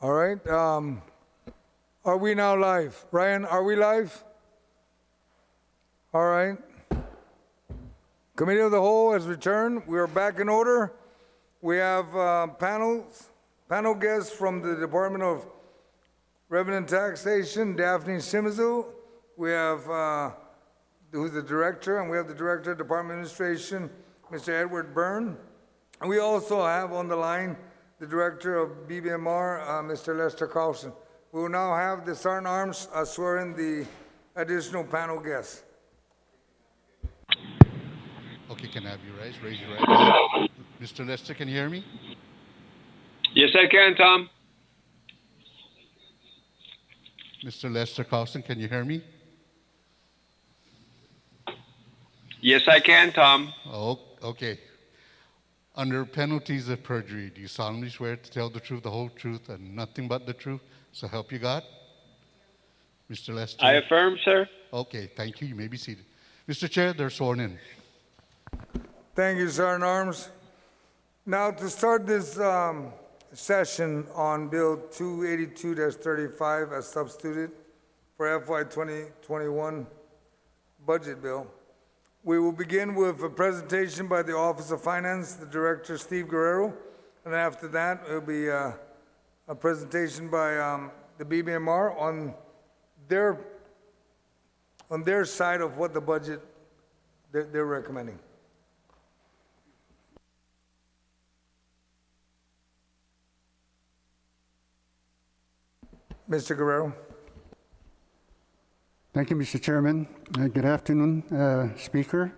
All right. Are we now live? Ryan, are we live? All right. Committee of the Whole has returned. We are back in order. We have panel guests from the Department of Revenue and Taxation, Daphne Shimizu. We have who's the director, and we have the director of Department of Administration, Mr. Edward Byrne. And we also have on the line the director of BBMR, Mr. Lester Carlson. We will now have the Sergeant Arms swear in the additional panel guests. Okay, can I have you raise your right hand? Mr. Lester, can you hear me? Yes, I can, Tom. Mr. Lester Carlson, can you hear me? Yes, I can, Tom. Oh, okay. Under penalties of perjury, do you solemnly swear to tell the truth, the whole truth, and nothing but the truth? So help you God? Mr. Lester? I affirm, sir. Okay, thank you. You may be seated. Mr. Chair, they're sworn in. Thank you, Sergeant Arms. Now, to start this session on Bill 282-35 as substituted for FY2021 budget bill, we will begin with a presentation by the Office of Finance, the Director, Steve Guerrero, and after that, it will be a presentation by the BBMR on their side of what the budget they're recommending. Mr. Guerrero. Thank you, Mr. Chairman. Good afternoon, Speaker,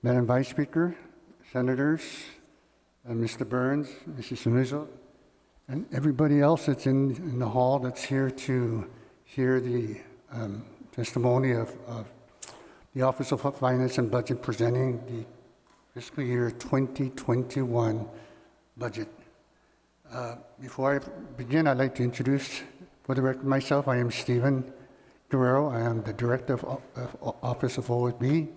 Madam Vice Speaker, Senators, Mr. Burns, Mrs. Shimizu, and everybody else that's in the hall that's here to hear the testimony of the Office of Finance and Budget presenting the fiscal year 2021 budget. Before I begin, I'd like to introduce, for the record, myself. I am Stephen Guerrero. I am the Director of Office of OFB.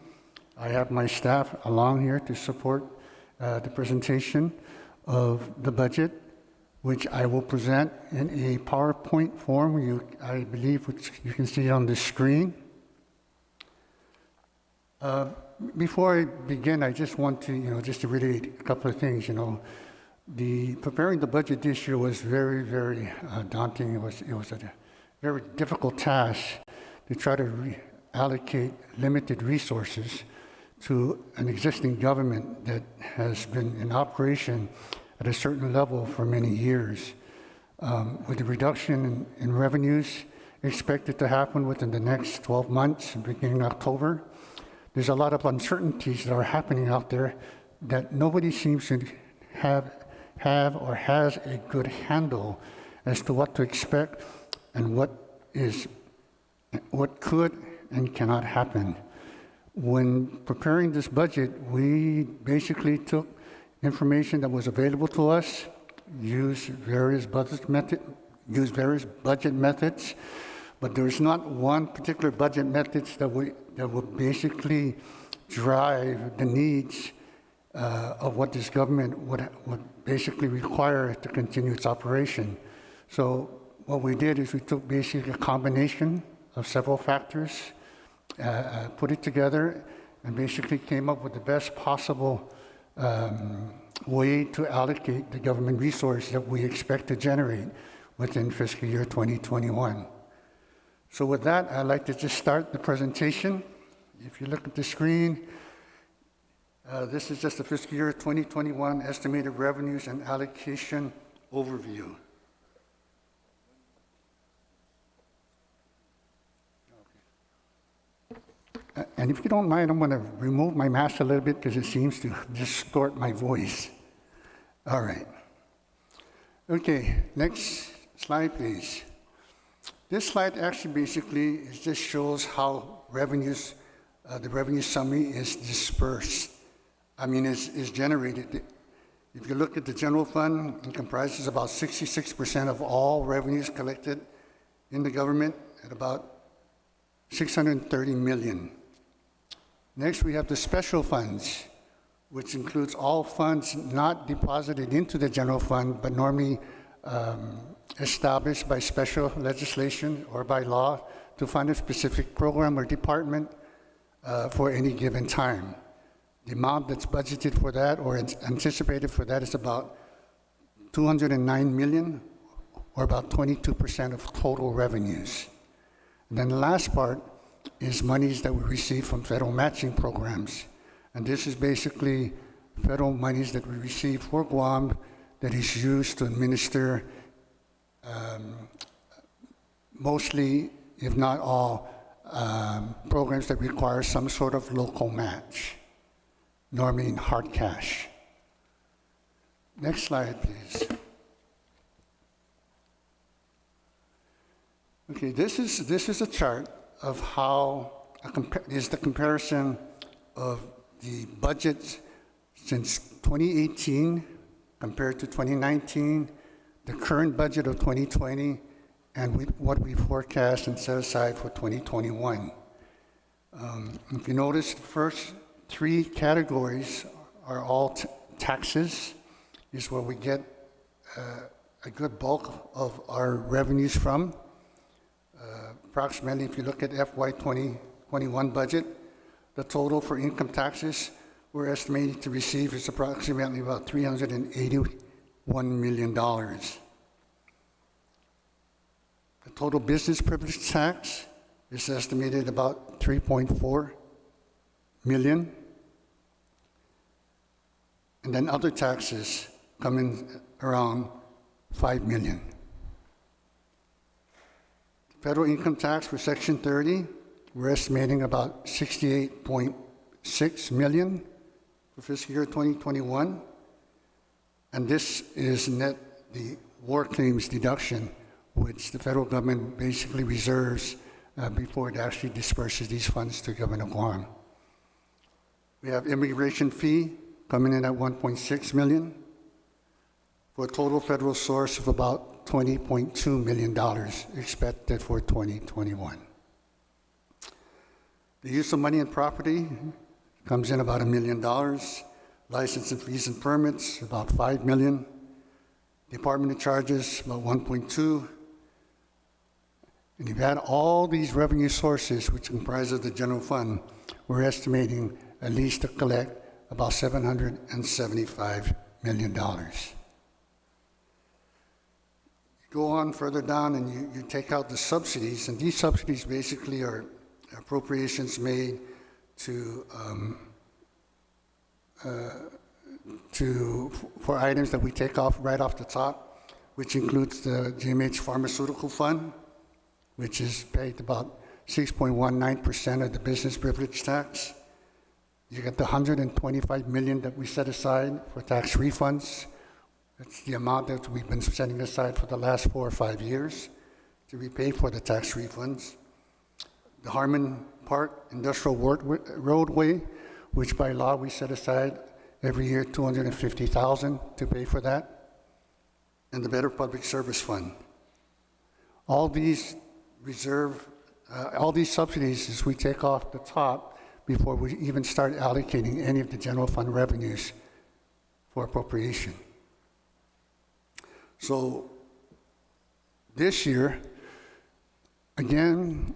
I have my staff along here to support the presentation of the budget, which I will present in a PowerPoint form, I believe, which you can see on the screen. Before I begin, I just want to, just to reiterate a couple of things. Preparing the budget this year was very, very daunting. It was a very difficult task to try to allocate limited resources to an existing government that has been in operation at a certain level for many years. With the reduction in revenues expected to happen within the next 12 months, beginning October, there's a lot of uncertainties that are happening out there that nobody seems to have or has a good handle as to what to expect and what could and cannot happen. When preparing this budget, we basically took information that was available to us, used various budget methods, but there's not one particular budget method that would basically drive the needs of what this government would basically require to continue its operation. So what we did is we took basically a combination of several factors, put it together, and basically came up with the best possible way to allocate the government resource that we expect to generate within fiscal year 2021. So with that, I'd like to just start the presentation. If you look at the screen, this is just the fiscal year 2021 estimated revenues and allocation overview. And if you don't mind, I'm going to remove my mask a little bit because it seems to distort my voice. All right. Okay, next slide, please. This slide actually basically just shows how revenues, the revenue summary is dispersed. Is generated. If you look at the general fund, it comprises about 66% of all revenues collected in the government at about $630 million. Next, we have the special funds, which includes all funds not deposited into the general fund, but normally established by special legislation or by law to fund a specific program or department for any given time. The amount that's budgeted for that or anticipated for that is about $209 million, or about 22% of total revenues. And then the last part is monies that we receive from federal matching programs. And this is basically federal monies that we receive for Guam that is used to administer mostly, if not all, programs that require some sort of local match, normally in hard cash. Next slide, please. Okay, this is a chart of how is the comparison of the budgets since 2018 compared to 2019, the current budget of 2020, and what we forecast and set aside for 2021. If you notice, the first three categories are all taxes, is where we get a good bulk of our revenues from. Approximately, if you look at FY2021 budget, the total for income taxes we're estimating to receive is approximately about $381 million. The total business privilege tax is estimated about $3.4 million. And then other taxes come in around $5 million. Federal income tax for Section 30, we're estimating about $68.6 million for fiscal year 2021. And this is net the war claims deduction, which the federal government basically reserves before it actually disperses these funds to Government of Guam. We have immigration fee coming in at $1.6 million for a total federal source of about $20.2 million expected for 2021. The use of money and property comes in about $1 million. License and fees and permits, about $5 million. Department of charges, about $1.2. And you've had all these revenue sources, which comprise of the general fund, we're estimating at least to collect about $775 million. Go on further down and you take out the subsidies, and these subsidies basically are appropriations made for items that we take off right off the top, which includes the GMH Pharmaceutical Fund, which is paid about 6.19% of the business privilege tax. You get the $125 million that we set aside for tax refunds. That's the amount that we've been setting aside for the last 4 or 5 years to repay for the tax refunds. The Harmon Park Industrial Roadway, which by law we set aside every year $250,000 to pay for that, and the Better Public Service Fund. All these subsidies is we take off the top before we even start allocating any of the general fund revenues for appropriation. So this year, again,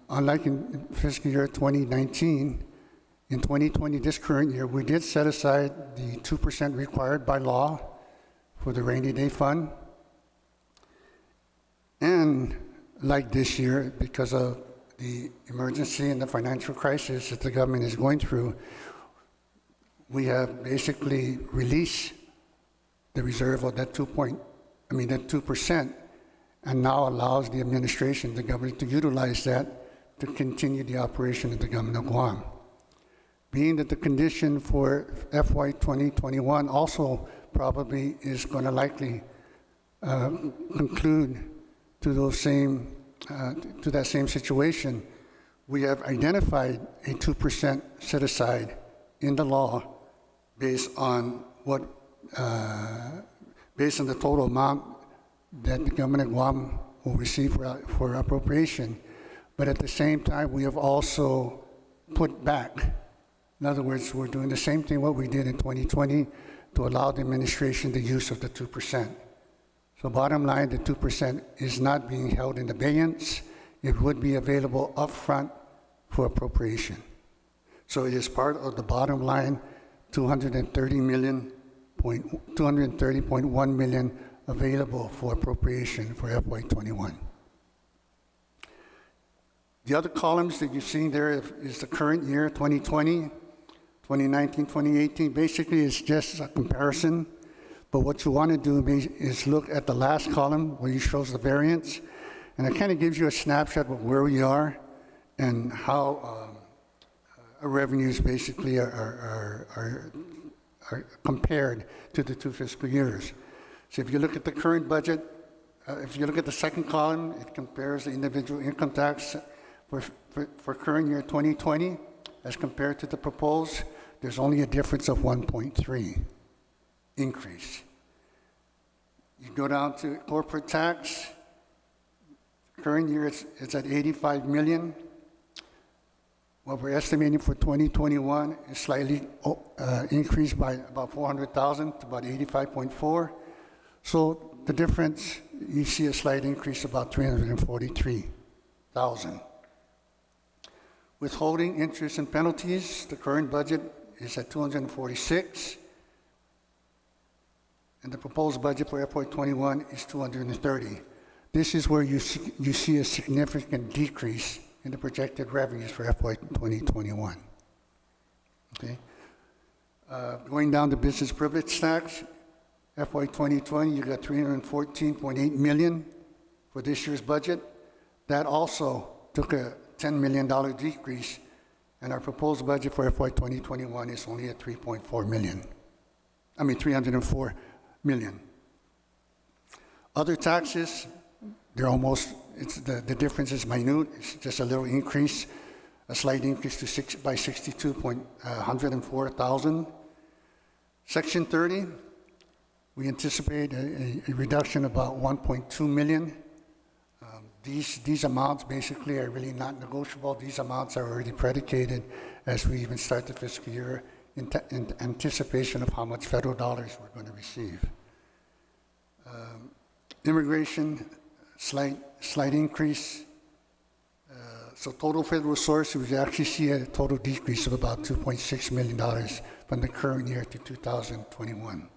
unlike in fiscal year 2019, in 2020, this current year, we did set aside the 2% required by law for the rainy day fund. And like this year, because of the emergency and the financial crisis that the government is going through, we have basically released the reserve of that 2%, and now allows the administration, the government, to utilize that to continue the operation of the Government of Guam. Being that the condition for FY 2021 also probably is going to likely conclude to that same situation, we have identified a 2% set aside in the law based on the total amount that the Government of Guam will receive for appropriation. But at the same time, we have also put back. In other words, we're doing the same thing what we did in 2020 to allow the administration the use of the 2%. So bottom line, the 2% is not being held in abeyance. It would be available upfront for appropriation. So it is part of the bottom line, 230.1 million available for appropriation for FY21. The other columns that you're seeing there is the current year, 2020, 2019, 2018. Basically, it's just a comparison. But what you want to do is look at the last column where it shows the variance. And it kind of gives you a snapshot of where we are and how our revenues basically are compared to the two fiscal years. So if you look at the current budget, if you look at the second column, it compares the individual income tax for current year 2020 as compared to the proposed. There's only a difference of 1.3 increase. You go down to corporate tax. Current year it's at 85 million. What we're estimating for 2021 is slightly increased by about 400,000 to about 85.4. So the difference, you see a slight increase about 343,000. Withholding interest and penalties, the current budget is at 246, and the proposed budget for FY21 is 230. This is where you see a significant decrease in the projected revenues for FY2021. Okay. Going down to business privilege tax, FY2020, you got 314.8 million for this year's budget. That also took a $10 million decrease, and our proposed budget for FY2021 is only at 304 million. Other taxes, they're almost, the difference is minute. It's just a little increase, a slight increase by 104,000. Section 30, we anticipate a reduction of about 1.2 million. These amounts basically are really not negotiable. These amounts are already predicated as we even start the fiscal year in anticipation of how much federal dollars we're going to receive. Immigration, slight increase. So total federal source, we actually see a total decrease of about $2.6 million from the current year to 2021.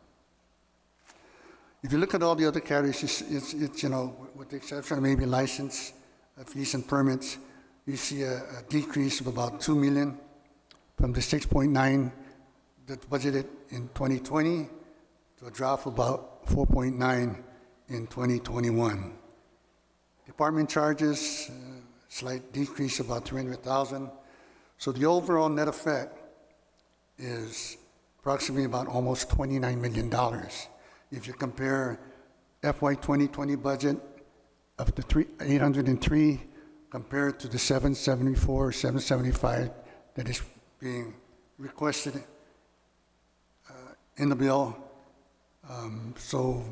If you look at all the other categories, it's you know, with the exception of maybe license, fees and permits, you see a decrease of about 2 million from the 6.9 that's budgeted in 2020 to a drop of about 4.9 in 2021. Department charges, slight decrease about 300,000. So the overall net effect is approximately about almost $29 million. If you compare FY 2020 budget of the 803 compared to the 774, 775 that is being requested in the bill. So,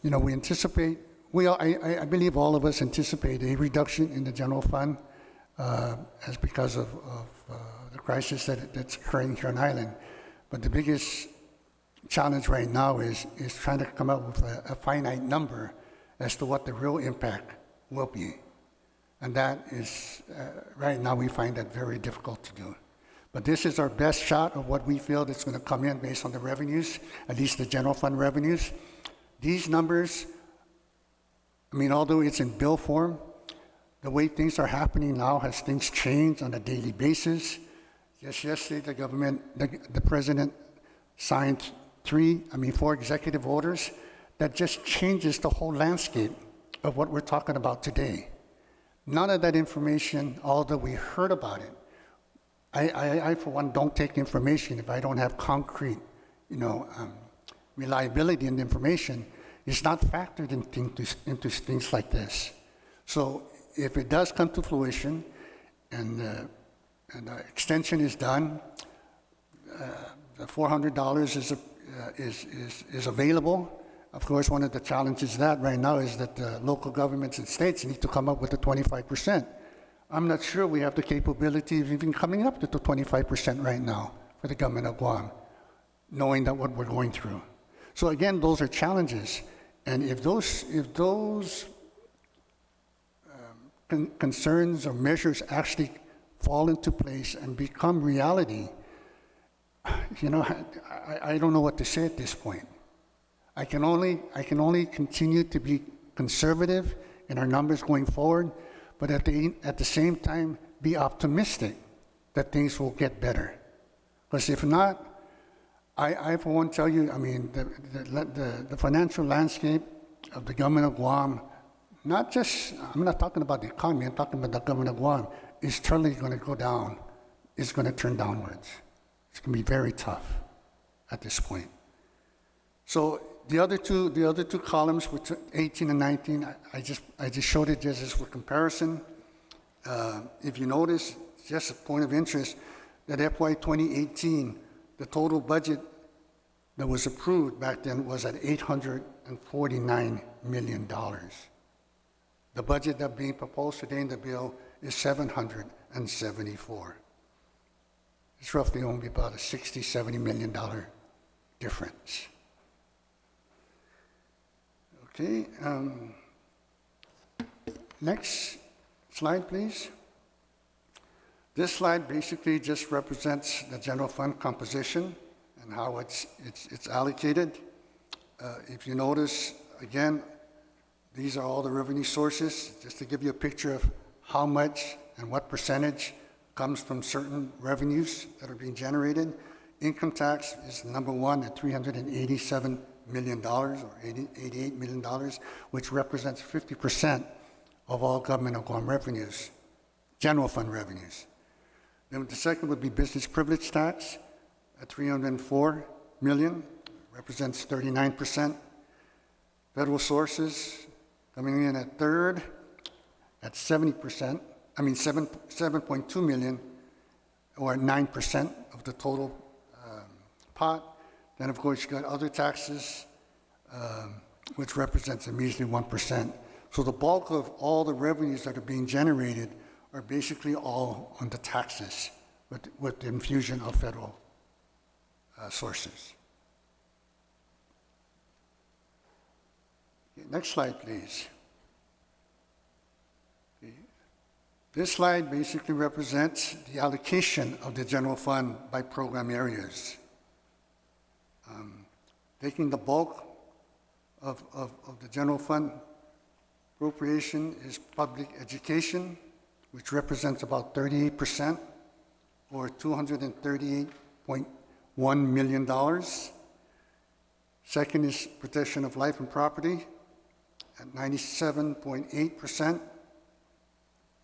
you know, we anticipate, I believe all of us anticipate a reduction in the general fund as because of the crisis that's occurring here on island. But the biggest challenge right now is trying to come up with a finite number as to what the real impact will be. And that is, right now we find that very difficult to do. But this is our best shot of what we feel that's going to come in based on the revenues, at least the general fund revenues. These numbers, I mean, although it's in bill form, the way things are happening now has things changed on a daily basis. Just yesterday, the president signed 4 executive orders that just changes the whole landscape of what we're talking about today. None of that information, although we heard about it, I for one, don't take information if I don't have concrete, reliability in the information. It's not factored into things like this. So if it does come to fruition and the extension is done, the $400 is available. Of course, one of the challenges right now is that the local governments and states need to come up with the 25%. I'm not sure we have the capability of even coming up to the 25% right now for the government of Guam, knowing that what we're going through. So again, those are challenges. And if those concerns or measures actually fall into place and become reality, you know, I don't know what to say at this point. I can only continue to be conservative in our numbers going forward, but at the same time be optimistic that things will get better. Because if not, I for one tell you, I mean, the financial landscape of the government of Guam, not just, I'm not talking about the economy, I'm talking about the government of Guam, is totally going to go down, is going to turn downwards. It's going to be very tough at this point. So the other two columns, which are 18 and 19, I just showed it just as for comparison. If you notice, just a point of interest, that FY 2018, the total budget that was approved back then was at $849 million. The budget that being proposed today in the bill is $774. It's roughly only about a $60, $70 million difference. Okay, next slide, please. This slide basically just represents the general fund composition and how it's allocated. If you notice, again, these are all the revenue sources, just to give you a picture of how much and what percentage comes from certain revenues that are being generated. Income tax is number one at $387 million or $88 million, which represents 50% of all government of Guam revenues, general fund revenues. Then the second would be business privilege tax at $304 million, represents 39%. Federal sources coming in at third at 70%, I mean 7.2 million, or 9% of the total pot. Then of course you got other taxes, which represents a measly 1%. So the bulk of all the revenues that are being generated are basically all on the taxes with the infusion of federal sources. Okay, next slide, please. Okay. This slide basically represents the allocation of the general fund by program areas. Taking the bulk of the general fund appropriation is public education, which represents about 38%, or $238.1 million. Second is protection of life and property at 97.8%.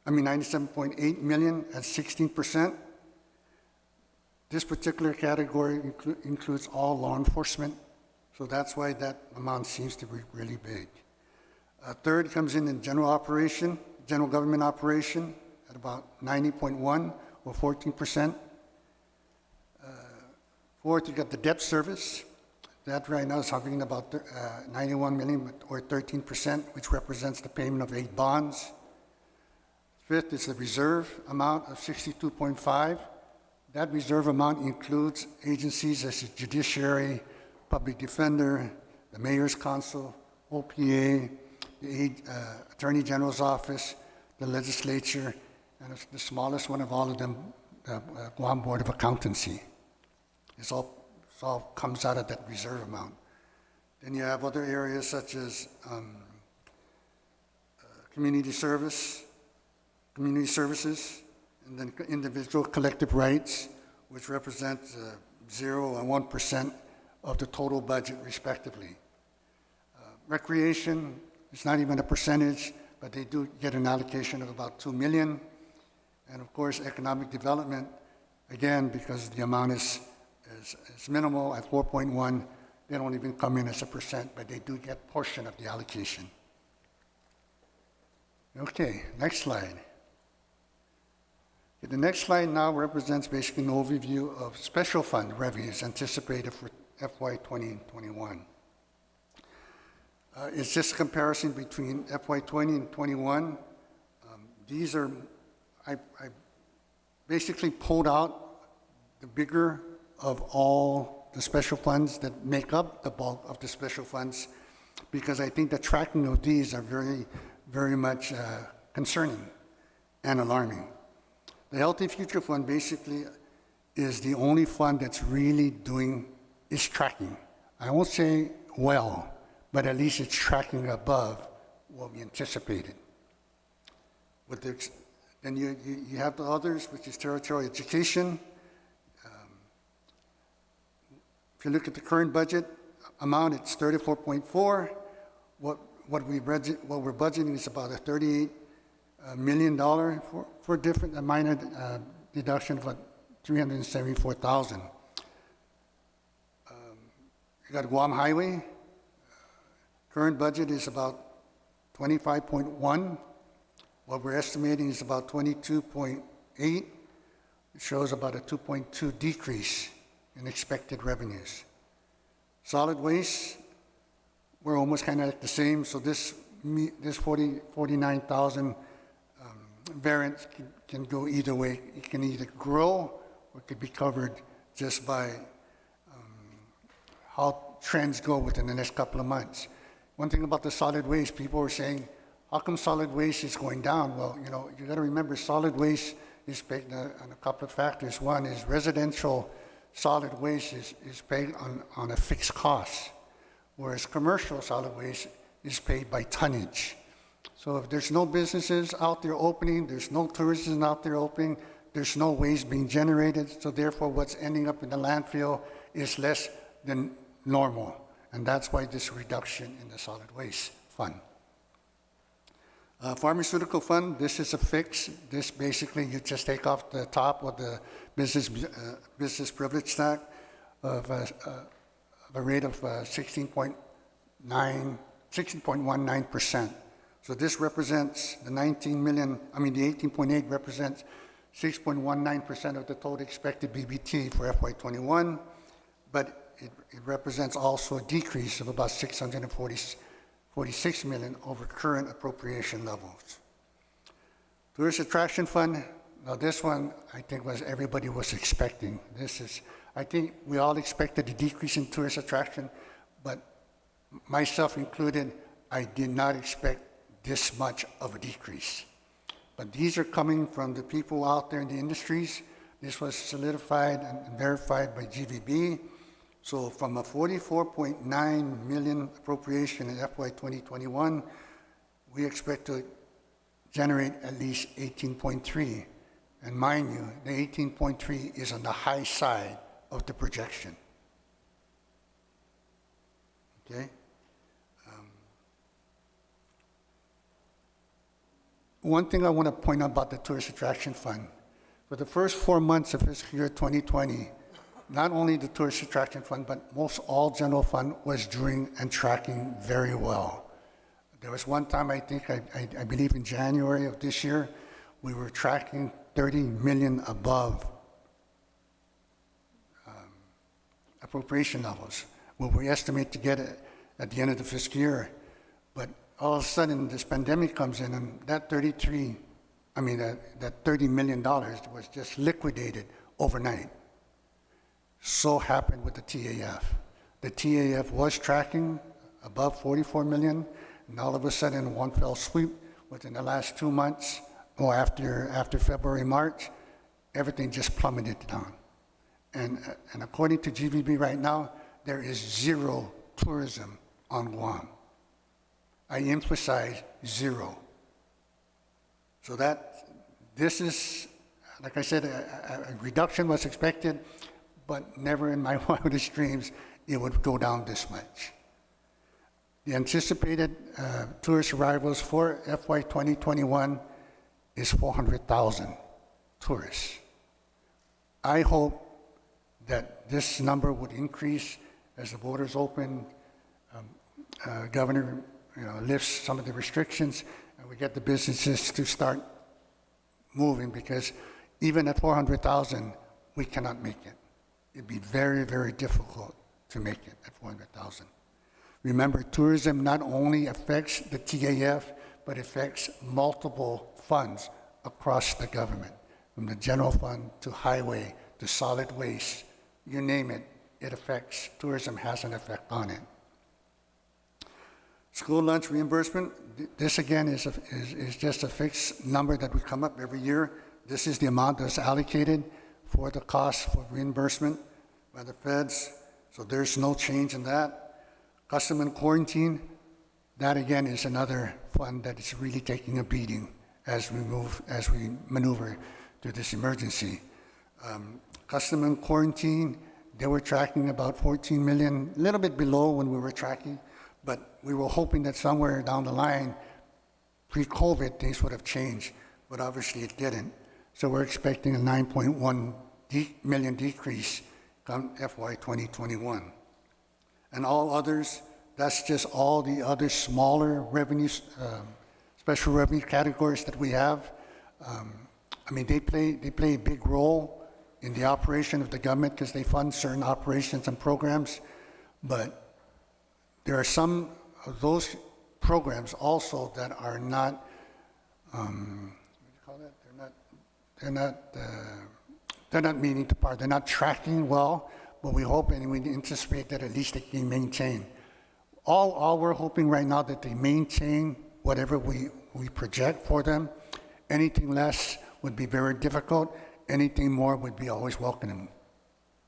I mean 97.8 million at 16%. This particular category includes all law enforcement, so that's why that amount seems to be really big. Third comes in general government operation at about 90.1 or 14%. Fourth, you got the debt service. That right now is hovering about 91 million or 13%, which represents the payment of 8 bonds. Fifth is the reserve amount of 62.5. That reserve amount includes agencies such as Judiciary, Public Defender, the Mayor's Council, OPA, the Attorney General's Office, the Legislature, and the smallest one of all of them, the Guam Board of Accountancy. This all comes out of that reserve amount. Then you have other areas such as community services, and then individual collective rights, which represent 0 and 1% of the total budget, respectively. Recreation is not even a percentage, but they do get an allocation of about 2 million. And of course, economic development, again, because the amount is minimal at 4.1, they don't even come in as a percent, but they do get a portion of the allocation. Okay, next slide. The next slide now represents basically an overview of special fund revenues anticipated for FY 2021. It's just a comparison between FY 20 and 21. These are, I basically pulled out the bigger of all the special funds that make up the bulk of the special funds. because I think the tracking of these are very, very much concerning and alarming. The Healthy Future Fund basically is the only fund that's really is tracking. I won't say well, but at least it's tracking above what we anticipated. Then you have the others, which is territorial education. If you look at the current budget amount, it's 34.4. What we're budgeting is about a $38 million for different, a minor deduction of $374,000. You got Guam Highway. Current budget is about 25.1. What we're estimating is about 22.8. It shows about a 2.2 decrease in expected revenues. Solid waste, we're almost kind of like the same. So this 49,000 variance can go either way. It can either grow or it could be covered just by how trends go within the next couple of months. One thing about the solid waste, people are saying, how come solid waste is going down? Well, you got to remember solid waste is paid on a couple of factors. One is residential solid waste is paid on a fixed cost, whereas commercial solid waste is paid by tonnage. So if there's no businesses out there opening, there's no tourism out there opening, there's no waste being generated, so therefore what's ending up in the landfill is less than normal. And that's why this reduction in the solid waste fund. Pharmaceutical fund, this is a fix. This basically, you just take off the top of the business privilege tax of a rate of 16.19%. So this represents the 18.8 represents 6.19% of the total expected BBT for FY21, but it represents also a decrease of about 46 million over current appropriation levels. Tourist Attraction Fund, now this one I think everybody was expecting. I think we all expected a decrease in tourist attraction, but myself included, I did not expect this much of a decrease. But these are coming from the people out there in the industries. This was solidified and verified by GVB. So from a 44.9 million appropriation in FY 2021, we expect to generate at least 18.3. And mind you, the 18.3 is on the high side of the projection. Okay? One thing I want to point out about the Tourist Attraction Fund, for the first 4 months of fiscal year 2020, not only the Tourist Attraction Fund, but most all general fund was doing and tracking very well. There was one time, I believe in January of this year, we were tracking 30 million above appropriation levels, what we estimate to get at the end of the fiscal year. But all of a sudden, this pandemic comes in, and that $30 million was just liquidated overnight. So happened with the TAF. The TAF was tracking above 44 million, and all of a sudden, in one fell swoop, within the last 2 months, or after February, March, everything just plummeted down. And according to GVB right now, there is zero tourism on Guam. I emphasize zero. So this is, like I said, a reduction was expected, but never in my wildest dreams it would go down this much. The anticipated tourist arrivals for FY 2021 is 400,000 tourists. I hope that this number would increase as the borders open, Governor lifts some of the restrictions, and we get the businesses to start moving, because even at 400,000, we cannot make it. It'd be very, very difficult to make it at 400,000. Remember, tourism not only affects the TAF, but affects multiple funds across the government, from the general fund to highway to solid waste, you name it, it affects, tourism has an effect on it. School lunch reimbursement, this again is just a fixed number that we come up every year. This is the amount that's allocated for the cost for reimbursement by the feds, so there's no change in that. Custom and quarantine, that again is another fund that is really taking a beating as we maneuver through this emergency. Custom and quarantine, they were tracking about 14 million, a little bit below when we were tracking, but we were hoping that somewhere down the line, pre-COVID, things would have changed, but obviously it didn't. So we're expecting a 9.1 million decrease come FY 2021. And all others, that's just all the other smaller revenues, special revenue categories that we have. I mean, they play a big role in the operation of the government because they fund certain operations and programs, but there are some of those programs also that are not, what do you call that? They're not meeting the part. They're not tracking well, but we hope and we anticipate that at least they can maintain. All we're hoping right now that they maintain whatever we project for them. Anything less would be very difficult. Anything more would be always welcome.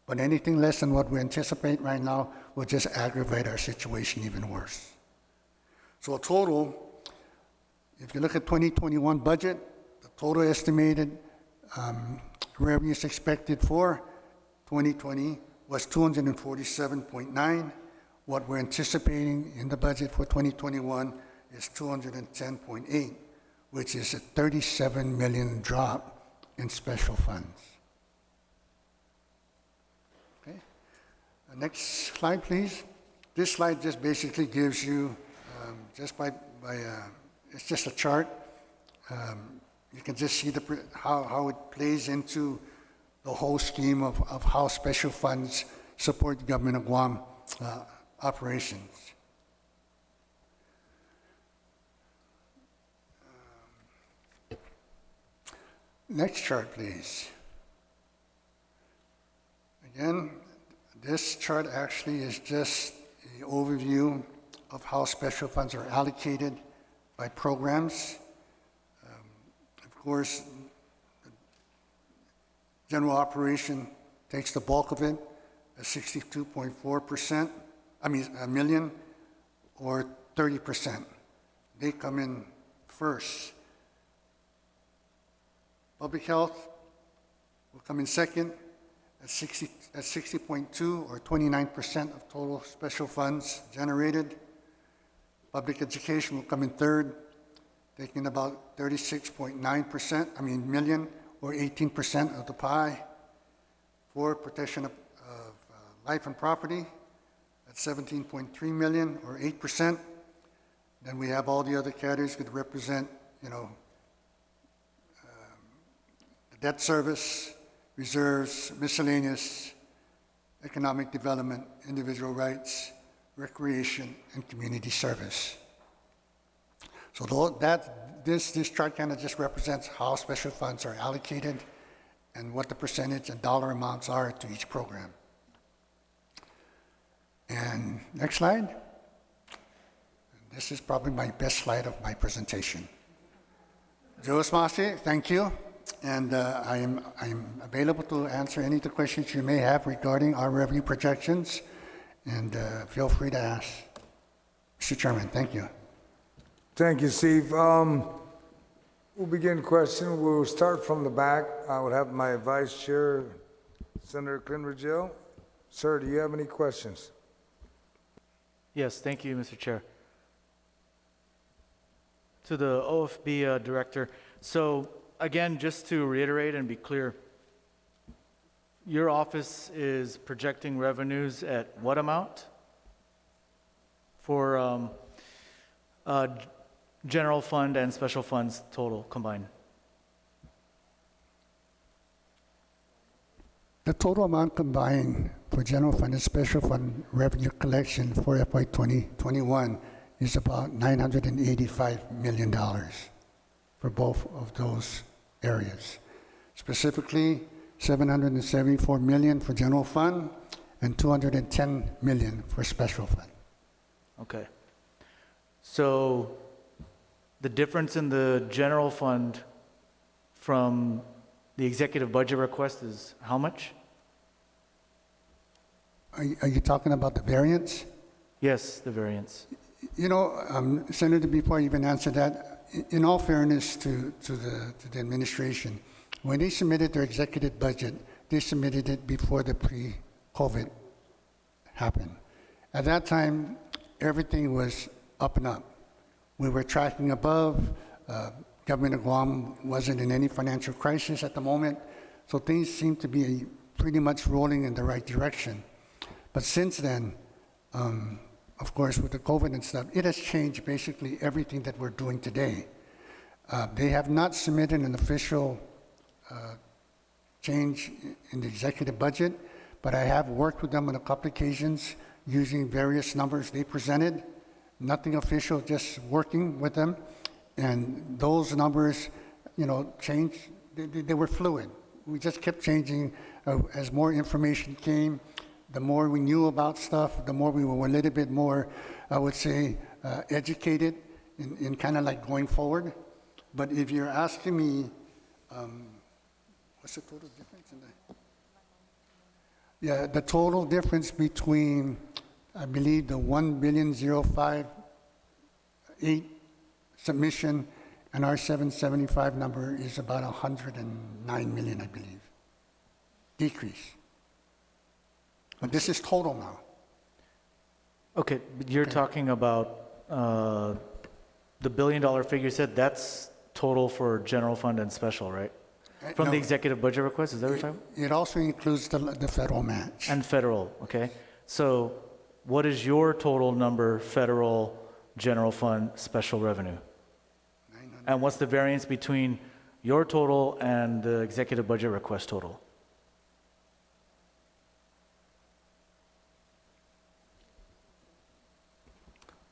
But anything less than what we anticipate right now will just aggravate our situation even worse. So a total, if you look at 2021 budget, the total estimated revenues expected for 2020 was 247.9. What we're anticipating in the budget for 2021 is 210.8, which is a 37 million drop in special funds. Okay. Next slide, please. This slide just basically gives you, it's just a chart. You can just see how it plays into the whole scheme of how special funds support the government of Guam operations. Next chart, please. Again, this chart actually is just an overview of how special funds are allocated by programs. Of course, general operation takes the bulk of it, at 62.4%, a million, or 30%. They come in first. Public health will come in second at 60.2 or 29% of total special funds generated. Public education will come in third, taking about 36.9%, million, or 18% of the pie. For protection of life and property at 17.3 million, or 8%. Then we have all the other categories that represent, the debt service, reserves, miscellaneous, economic development, individual rights, recreation, and community service. So this chart kind of just represents how special funds are allocated and what the percentage and dollar amounts are to each program. And next slide. This is probably my best slide of my presentation. Joe Smasi, thank you. And I'm available to answer any of the questions you may have regarding our revenue projections. And feel free to ask. Mr. Chairman, thank you. Thank you, Steve. We'll begin question. We'll start from the back. I would have my Vice Chair, Senator Clint Rigel. Sir, do you have any questions? Yes, thank you, Mr. Chair. To the OFB Director. So again, just to reiterate and be clear, your office is projecting revenues at what amount for general fund and special funds total combined? The total amount combined for general fund and special fund revenue collection for FY 2021 is about $985 million for both of those areas. Specifically, $774 million for general fund and $210 million for special fund. Okay. So the difference in the general fund from the executive budget request is how much? Are you talking about the variance? Yes, the variance. You know, Senator, before I even answer that, in all fairness to the administration, when they submitted their executive budget, they submitted it before the pre-COVID happened. At that time, everything was up and up. We were tracking above. Government of Guam wasn't in any financial crisis at the moment, so things seemed to be pretty much rolling in the right direction. But since then, of course, with the COVID and stuff, it has changed basically everything that we're doing today. They have not submitted an official change in the executive budget, but I have worked with them on a couple occasions using various numbers they presented. Nothing official, just working with them. And those numbers, you know, changed. They were fluid. We just kept changing as more information came. The more we knew about stuff, the more we were a little bit more, I would say, educated in kind of like going forward. But if you're asking me, what's the total difference in that? Yeah, the total difference between, I believe, the 1,058 submission and our 775 number is about 109 million, I believe, decrease. But this is total now. Okay, but you're talking about the $1 billion figure you said, that's total for general fund and special, right? From the No, executive budget request, is that what you're talking about? it also includes the federal match. And federal, okay? So what is your total number, federal, general fund, special revenue? And what's the variance between your total and the executive budget request total?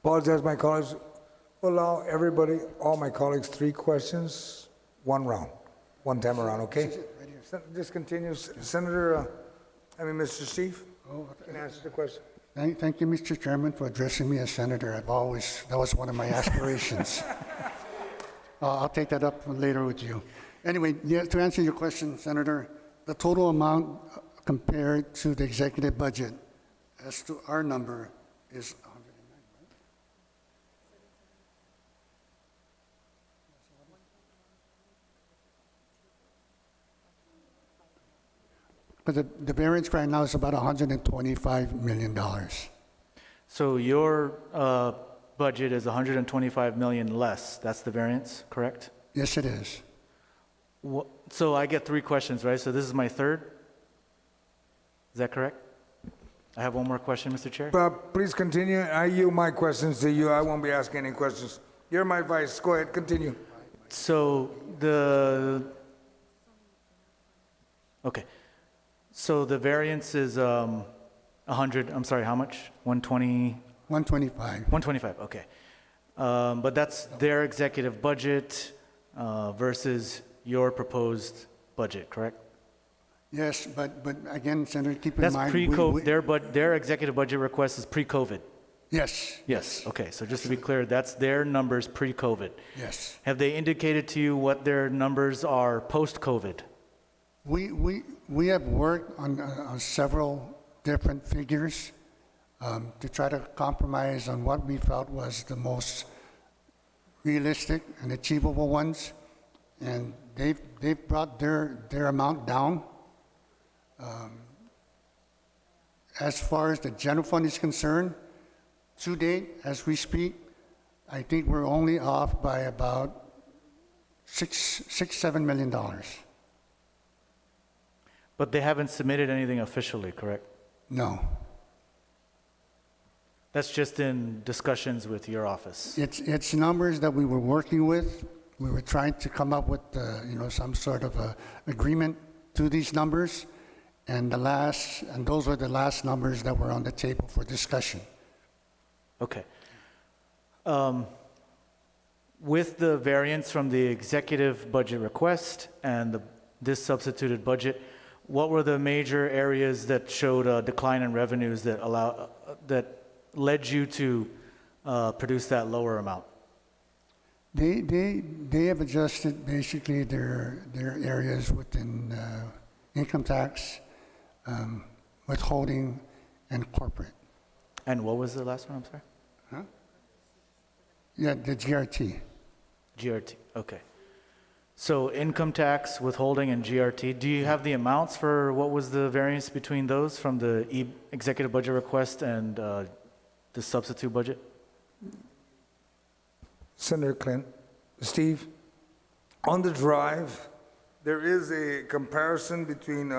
Apologize, my colleagues. Allow everybody, all my colleagues, 3 questions, 1 round, 1 time around, okay? Just continue. Senator, Mr. Steve, can answer the question. Thank you, Mr. Chairman, for addressing me as senator. That was one of my aspirations. I'll take that up later with you. Anyway, yeah, to answer your question, Senator, the total amount compared to the executive budget as to our number is 109, right? But the variance right now is about $125 million. So your budget is 125 million less, that's the variance, correct? Yes, it is. So I get 3 questions, right? So this is my third? Is that correct? I have one more question, Mr. Chair. Please continue. I yield my questions to you. I won't be asking any questions. You're my vice. Go ahead, continue. So okay. So the variance is 100, I'm sorry, how much? 120? 125. 125, okay. But that's their executive budget versus your proposed budget, correct? Yes, but again, Senator, keep in That's mind. pre-COVID, their executive budget request is pre-COVID. Yes. Yes, okay, so just to be clear, that's their numbers pre-COVID. Yes. Have they indicated to you what their numbers are post-COVID? We have worked on several different figures to try to compromise on what we felt was the most realistic and achievable ones, and they've brought their amount down. As far as the general fund is concerned, to date, as we speak, I think we're only off by about $7 million. But they haven't submitted anything officially, correct? No. That's just in discussions with your office. It's numbers that we were working with. We were trying to come up with some sort of a agreement to these numbers, and those were the last numbers that were on the table for discussion. Okay. With the variance from the executive budget request and this substituted budget, what were the major areas that showed a decline in revenues that led you to produce that lower amount? They have adjusted basically their areas within income tax, withholding, and corporate. And what was the last one, I'm sorry? Huh? Yeah, the GRT. GRT, okay. So income tax, withholding, and GRT, do you have the amounts for what was the variance between those from the executive budget request and the substitute budget? Senator Clint, Steve, on the drive, there is a comparison between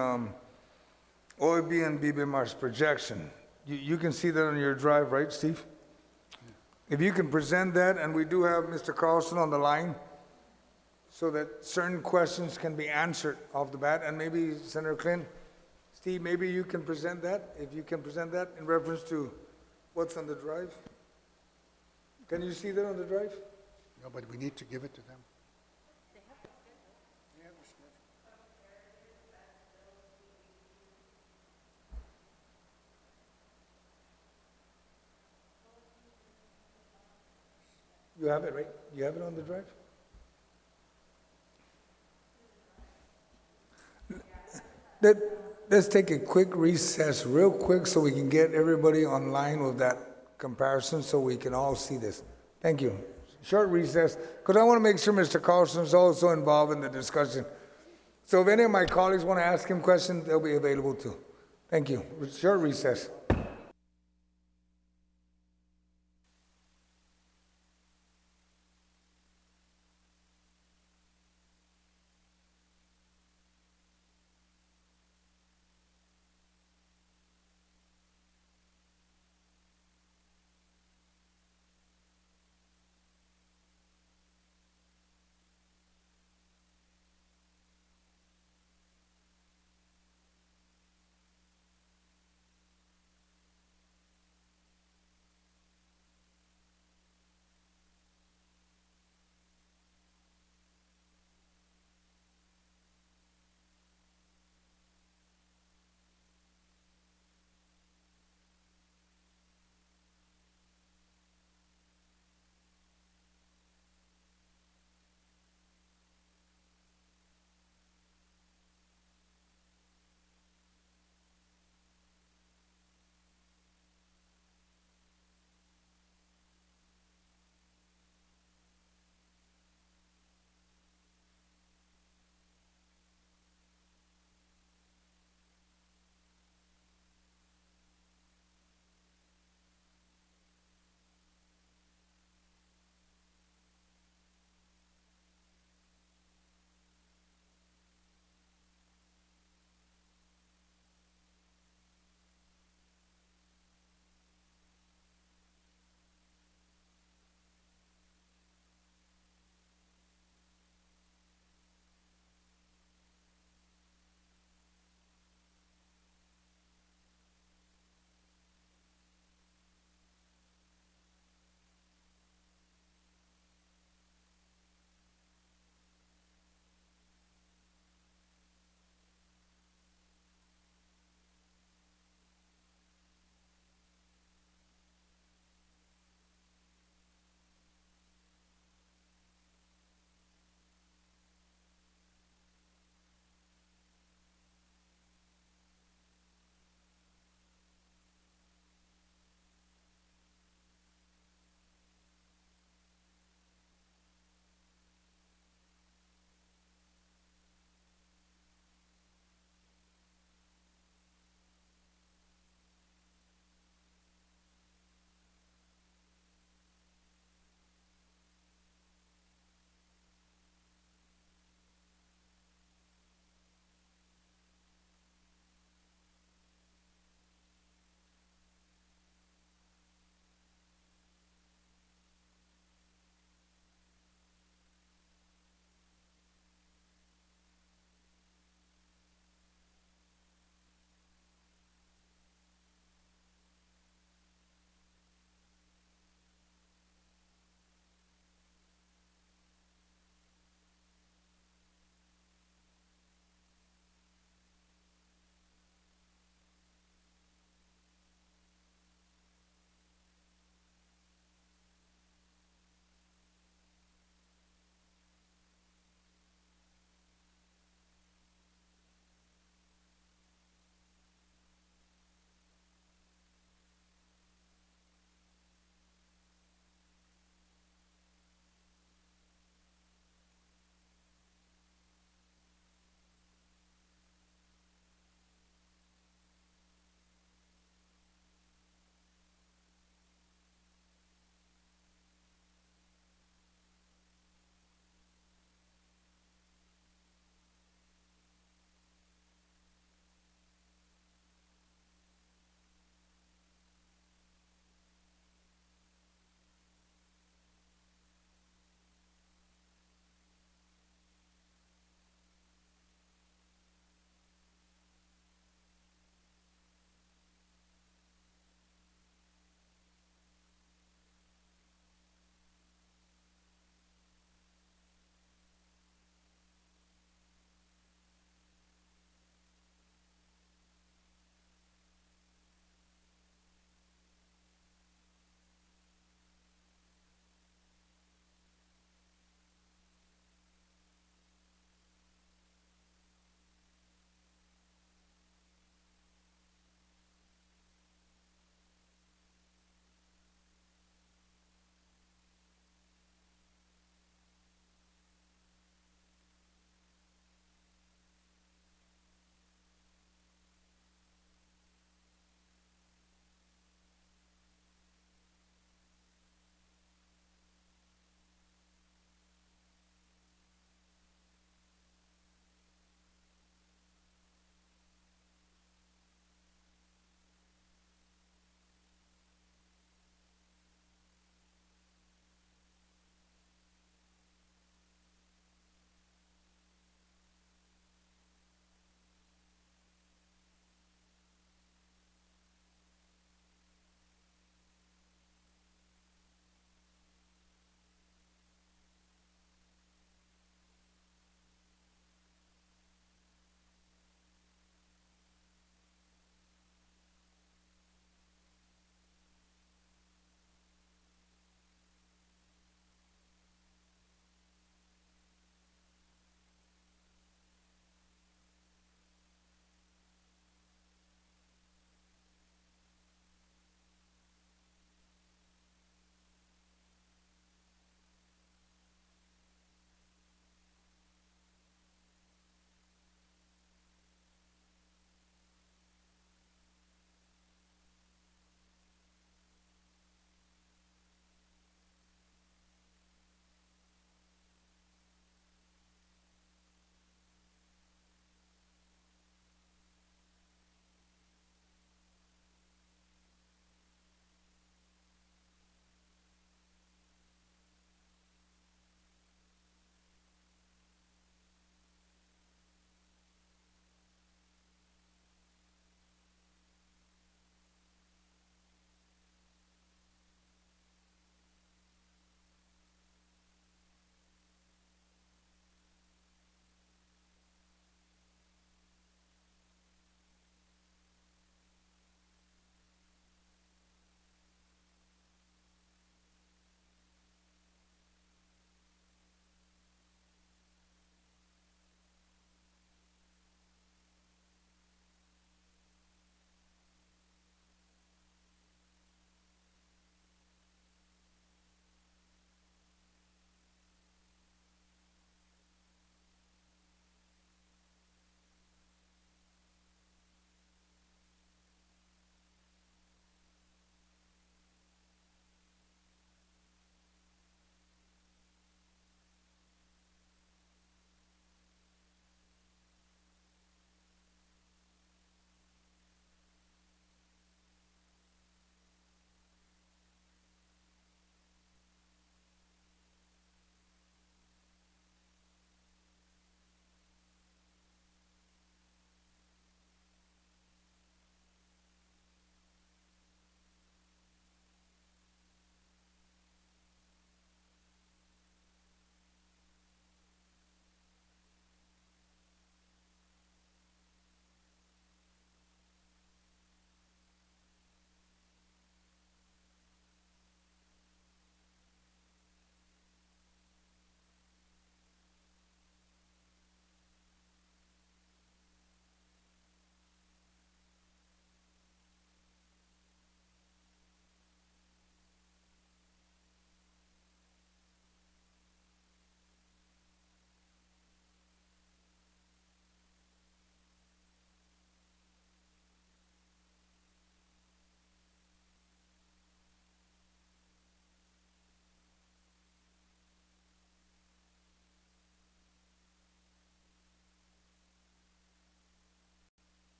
OIB and BBMR's projection. You can see that on your drive, right, Steve? If you can present that, and we do have Mr. Carlson on the line, so that certain questions can be answered off the bat, and maybe Senator Clint, Steve, maybe you can present that, if you can present that in reference to what's on the drive? Can you see that on the drive? No, but we need to give it to them. You have it, right? You have it on the drive? Let's take a quick recess real quick so we can get everybody online with that comparison so we can all see this. Thank you. Short recess, because I want to make sure Mr. Carlson is also involved in the discussion. So if any of my colleagues want to ask him questions, they'll be available too. Thank you. Short recess.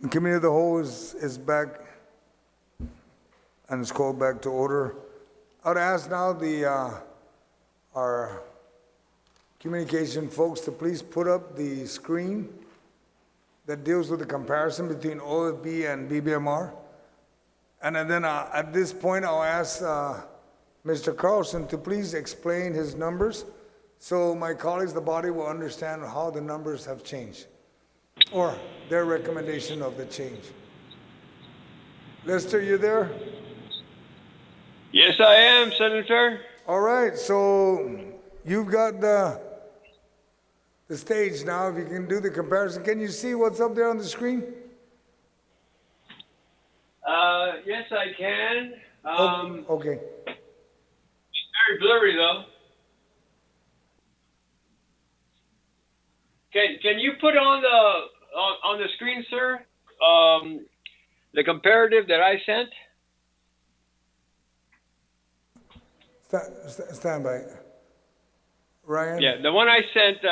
The Committee of the Whole is back and is called back to order. I would ask now our communication folks to please put up the screen that deals with the comparison between OFB and BBMR. And then at this point, I'll ask Mr. Carlson to please explain his numbers so my colleagues, the body, will understand how the numbers have changed or their recommendation of the change. Lester, you there? Yes, I am, Senator. All right, so you've got the stage now. If you can do the comparison, can you see what's up there on the screen? Yes, I can. Okay. It's very blurry, though. Can you put on the screen, sir, the comparative that I sent? Stand by. Ryan? Yeah, the one I sent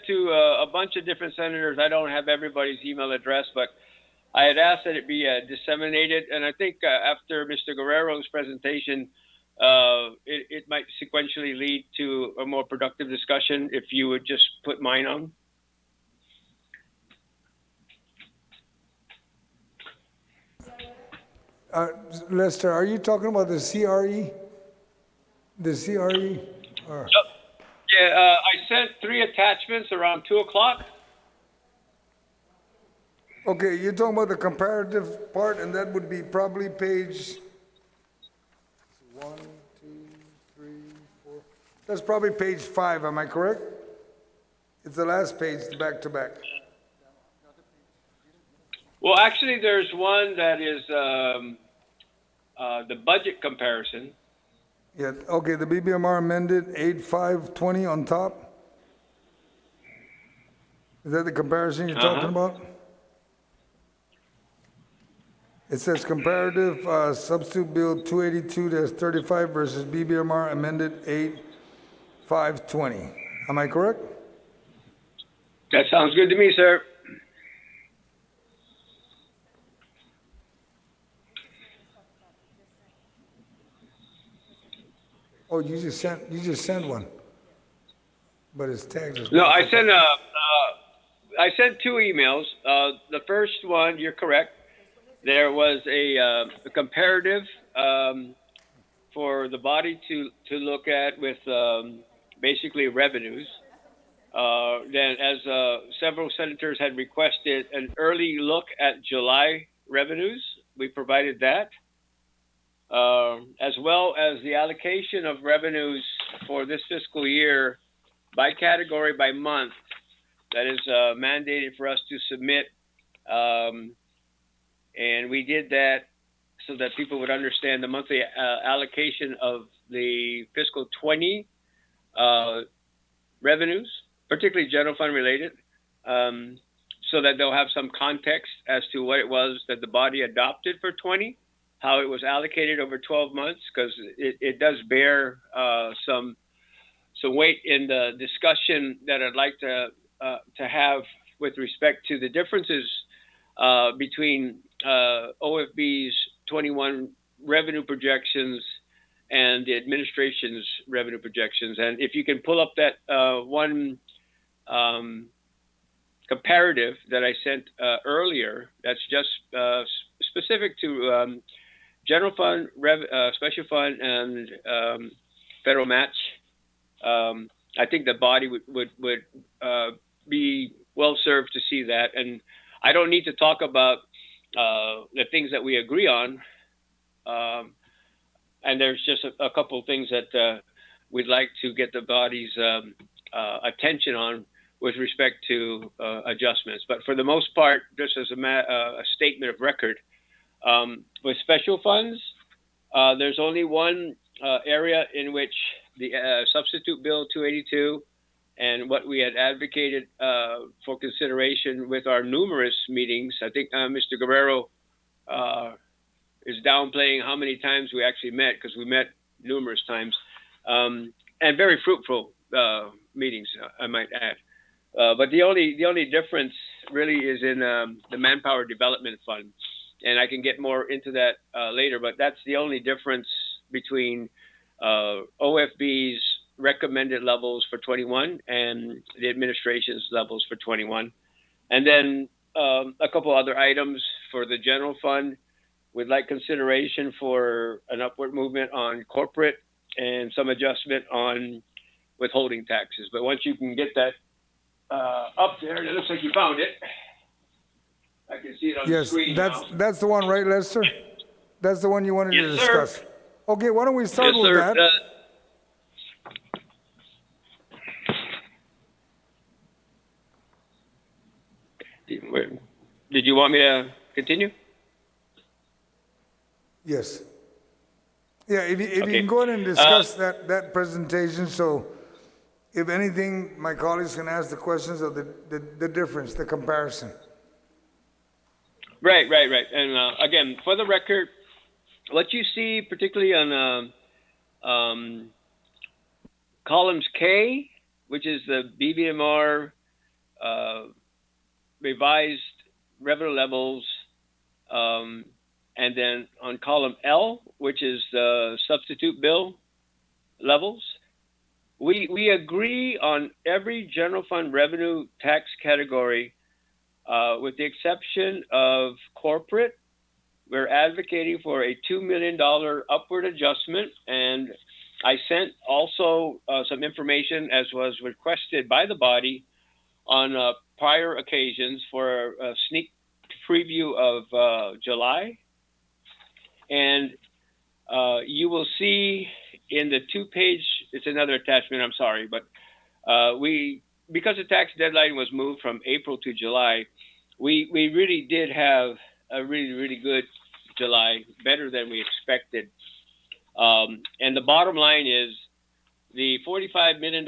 to a bunch of different senators. I don't have everybody's email address, but I had asked that it be disseminated, and I think after Mr. Guerrero's presentation, it might sequentially lead to a more productive discussion if you would just put mine on. Lester, are you talking about the CRE? The CRE? Or? Yeah, I sent 3 attachments around 2 o'clock. Okay, you're talking about the comparative part, and that would be probably page 1, 2, 3, 4. That's probably page 5, am I correct? It's the last page, back to back. Well, actually, there's one that is the budget comparison. Yeah, okay, the BBMR amended 8/5/20 on top. Is that the comparison you're talking about? It says comparative substitute bill 282-35 versus BBMR amended 8/5/20. Am I correct? That sounds good to me, sir. Oh, you just sent one, but it's tagged as. No, I sent 2 emails. The first one, you're correct. There was a comparative for the body to look at with basically revenues. Then, as several senators had requested an early look at July revenues, we provided that. As well as the allocation of revenues for this fiscal year by category, by month, that is mandated for us to submit. And we did that so that people would understand the monthly allocation of the fiscal 20 revenues, particularly general fund related, so that they'll have some context as to what it was that the body adopted for 20. How it was allocated over 12 months, because it does bear some weight in the discussion that I'd like to have with respect to the differences between OFB's 21 revenue projections and the administration's revenue projections. And if you can pull up that one comparative that I sent earlier, that's just specific to general fund, special fund, and federal match. I think the body would be well served to see that. And I don't need to talk about the things that we agree on. And there's just a couple of things that we'd like to get the body's attention on with respect to adjustments. But for the most part, just as a statement of record, with special funds, there's only one area in which the substitute bill 282 and what we had advocated for consideration with our numerous meetings. I think Mr. Guerrero is downplaying how many times we actually met, because we met numerous times, and very fruitful meetings, I might add. But the only difference really is in the Manpower Development Fund, and I can get more into that later. But that's the only difference between OFB's recommended levels for 21 and the administration's levels for 21. And then a couple other items for the general fund. We'd like consideration for an upward movement on corporate and some adjustment on withholding taxes. But once you can get that up there, it looks like you found it. I can see it on the Yes, screen now. that's the one, right, Lester? That's the one you wanted to Yes, sir. discuss. Okay, why don't we start Yes, with sir. that? Did you want me to continue? Yes. Yeah, if you Okay. can go ahead and discuss that presentation, so if anything, my colleagues can ask the questions of the difference, the comparison. Right. And again, for the record, what you see particularly on columns K, which is the BBMR revised revenue levels, and then on column L, which is the substitute bill levels, we agree on every general fund revenue tax category, with the exception of corporate. We're advocating for a $2 million upward adjustment, and I sent also some information, as was requested by the body, on prior occasions for a sneak preview of July. And you will see in the 2-page, it's another attachment, I'm sorry, but because the tax deadline was moved from April to July, we really did have a really good July, better than we expected. And the bottom line is the $45 million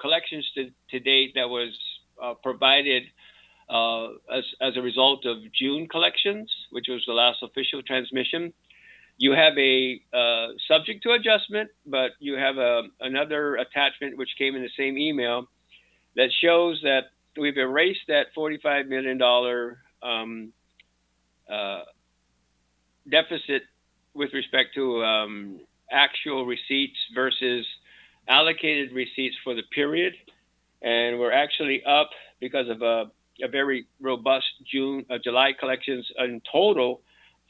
collections to date that was provided as a result of June collections, which was the last official transmission. You have a subject to adjustment, but you have another attachment which came in the same email that shows that we've erased that $45 million deficit with respect to actual receipts versus allocated receipts for the period. And we're actually up because of a very robust July collections in total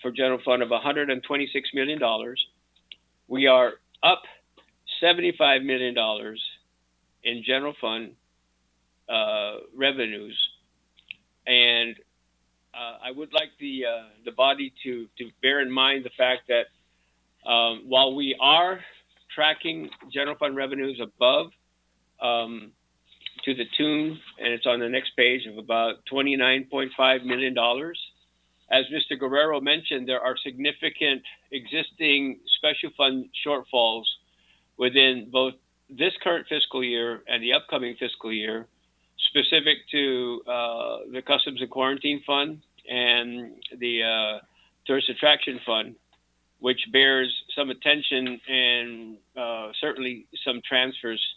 for general fund of $126 million. We are up $75 million in general fund revenues. And I would like the body to bear in mind the fact that while we are tracking general fund revenues above to the tune, and it's on the next page, of about $29.5 million. As Mr. Guerrero mentioned, there are significant existing special fund shortfalls within both this current fiscal year and the upcoming fiscal year, specific to the Customs and Quarantine Fund and the Tourist Attraction Fund, which bears some attention and certainly some transfers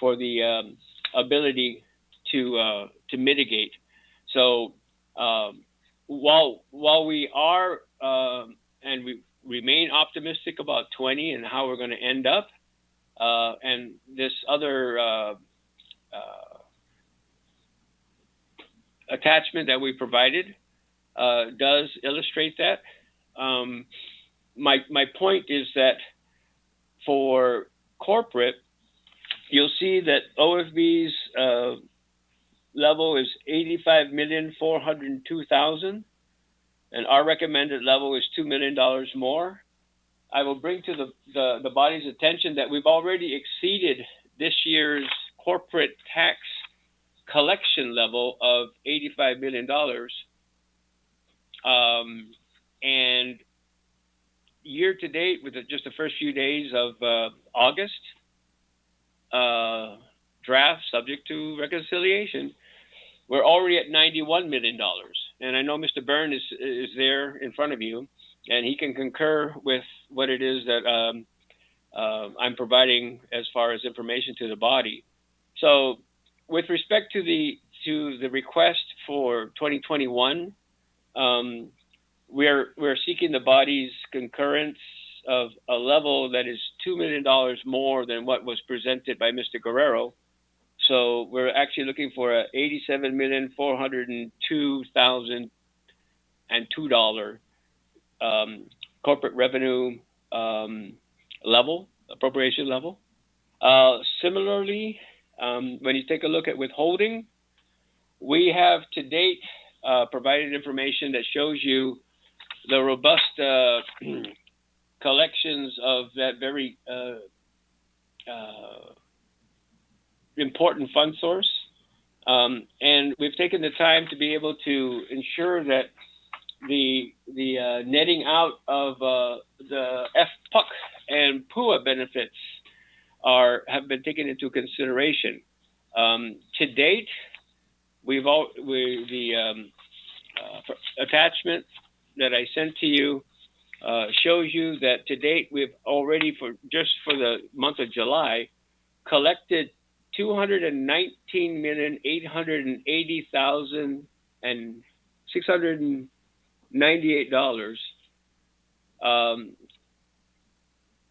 for the ability to mitigate. So while we are and we remain optimistic about 20 and how we're going to end up, and this other attachment that we provided does illustrate that. My point is that for corporate, you'll see that OFB's level is $85,402,000, and our recommended level is $2 million more. I will bring to the body's attention that we've already exceeded this year's corporate tax collection level of $85 million. And year to date, with just the first few days of August, draft subject to reconciliation, we're already at $91 million. And I know Mr. Byrne is there in front of you, and he can concur with what it is that I'm providing as far as information to the body. So with respect to the to the request for 2021, we're seeking the body's concurrence of a level that is $2 million more than what was presented by Mr. Guerrero. So we're actually looking for a $87,402,002 corporate revenue level, appropriation level. Similarly, when you take a look at withholding, we have to date provided information that shows you the robust collections of that very important fund source. And we've taken the time to be able to ensure that the netting out of the FPUC and PUA benefits have been taken into consideration. To date, the attachment that I sent to you shows you that to date we've already for the month of July collected $219,880,698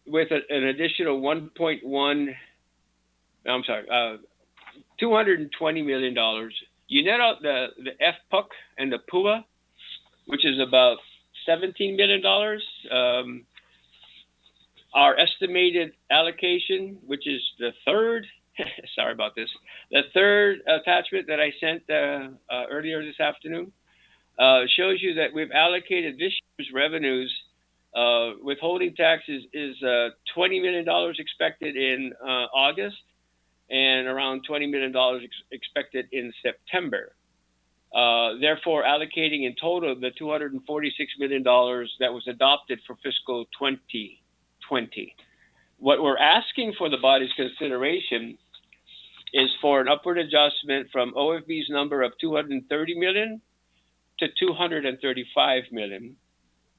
with an additional $220 million. You net out the FPUC and the PUA, which is about $17 million. Our estimated allocation, which is the third, sorry about this, the third attachment that I sent earlier this afternoon, shows you that we've allocated this year's revenues. Withholding taxes is $20 million expected in August, and around $20 million expected in September. Therefore, allocating in total the $246 million that was adopted for fiscal 2020. What we're asking for the body's consideration is for an upward adjustment from OFB's number of $230 million to $235 million.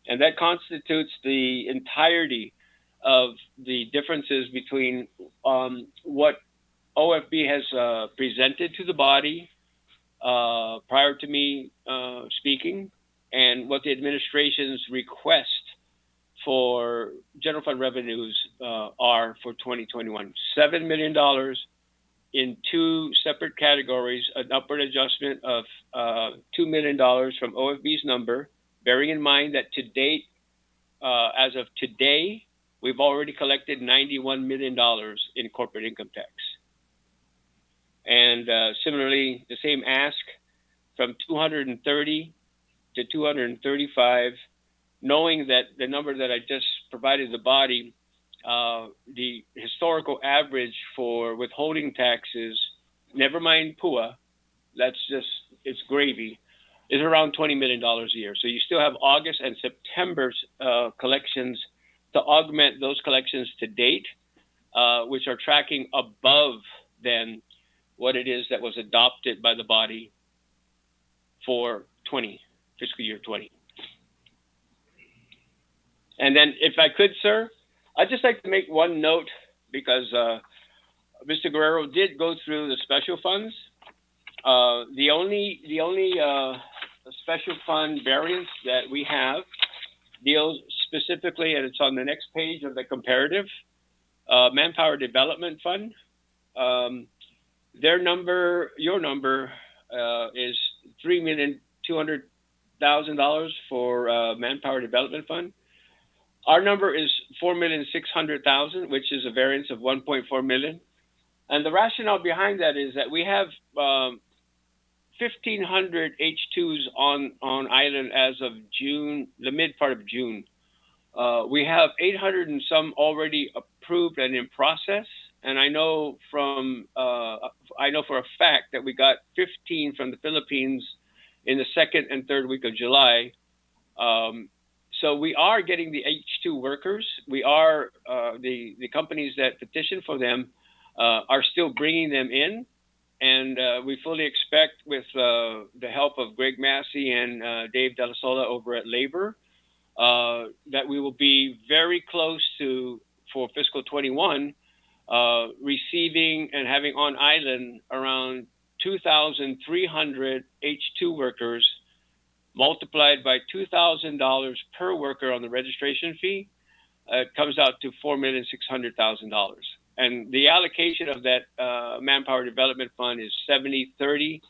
And that constitutes the entirety of the differences between what OFB has presented to the body prior to me speaking, and what the administration's request for general fund revenues are for 2021. $7 million in two separate categories, an upward adjustment of $2 million from OFB's number, bearing in mind that to date, as of today, we've already collected $91 million in corporate income tax. And similarly, the same ask from 230 to 235, knowing that the number that I just provided the body, the historical average for withholding taxes, never mind PUA, that's just, it's gravy, is around $20 million a year. So you still have August and September's collections to augment those collections to date, which are tracking above than what it is that was adopted by the body for fiscal year 20. And then if I could, sir, I'd just like to make one note, because Mr. Guerrero did go through the special funds. The only special fund variance that we have deals specifically, and it's on the next page of the comparative, Manpower Development Fund. Their number, your number, is $3,200,000 for Manpower Development Fund. Our number is $4,600,000, which is a variance of $1.4 million. And the rationale behind that is that we have 1,500 H2s on island as of June, the mid part of June. We have 800 and some already approved and in process. And I know for a fact that we got 15 from the Philippines in the second and third week of July. So we are getting the H2 workers. We are, the companies that petition for them are still bringing them in. And we fully expect, with the help of Greg Massey and Dave Della Sola over at Labor, that we will be very close to, for fiscal 21, receiving and having on island around 2,300 H2 workers multiplied by $2,000 per worker on the registration fee, it comes out to $4,600,000. And the allocation of that Manpower Development Fund is 70-30,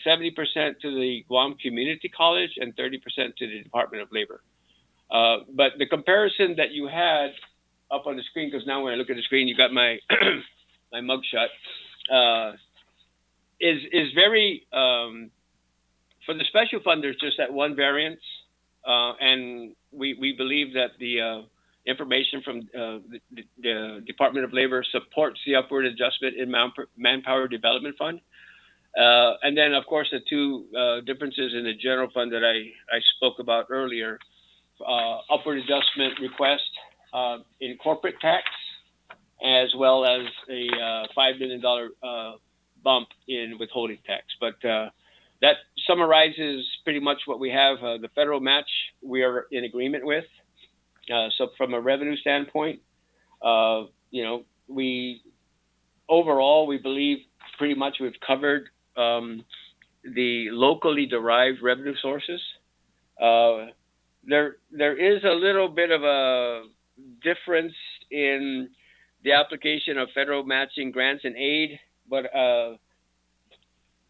70% to the Guam Community College and 30% to the Department of Labor. But the comparison that you had up on the screen, because now when I look at the screen, you got my my mugshot, is very for the special fund. There's just that one variance, and we believe that the information from the Department of Labor supports the upward adjustment in Manpower Development Fund. And then, of course, the two differences in the general fund that I spoke about earlier, upward adjustment request in corporate tax, as well as a $5 million bump in withholding tax. But that summarizes pretty much what we have. The federal match we are in agreement with. So from a revenue standpoint, we believe pretty much we've covered the locally derived revenue sources. There is a little bit of a difference in the application of federal matching grants and aid, but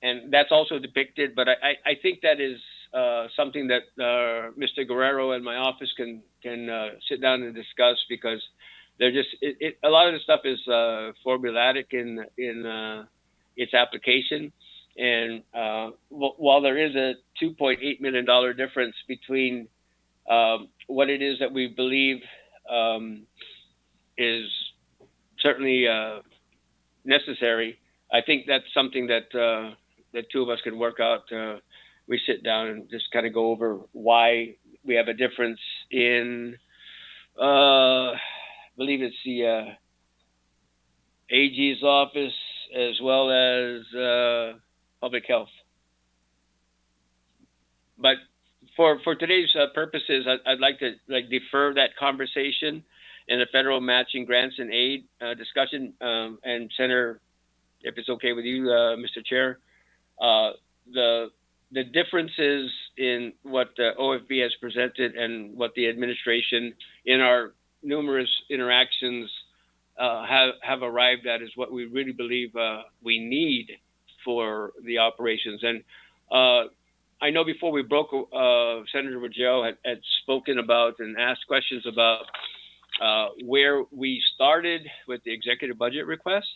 and that's also depicted. But I think that is something that Mr. Guerrero and my office can sit down and discuss, because they're just a lot of the stuff is formulaic in its application. And while there is a $2.8 million difference between what it is that we believe is certainly necessary, I think that's something that the two of us can work out. We sit down and just kind of go over why we have a difference in, I believe it's the AG's office as well as public health. But for today's purposes, I'd like to defer that conversation in the federal matching grants and aid discussion. And Senator, if it's okay with you, Mr. Chair, the differences in what the OFB has presented and what the administration in our numerous interactions have arrived at is what we really believe we need for the operations. And I know before we broke, Senator Ruggiero had spoken about and asked questions about where we started with the executive budget request.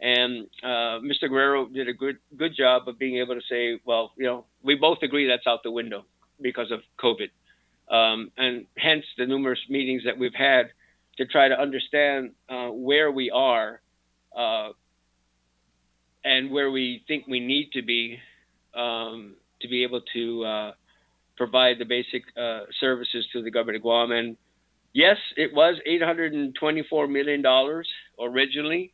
And Mr. Guerrero did a good job of being able to say, well, we both agree that's out the window because of COVID. And hence the numerous meetings that we've had to try to understand where we are and where we think we need to be able to provide the basic services to the government of Guam. And yes, it was $824 million originally.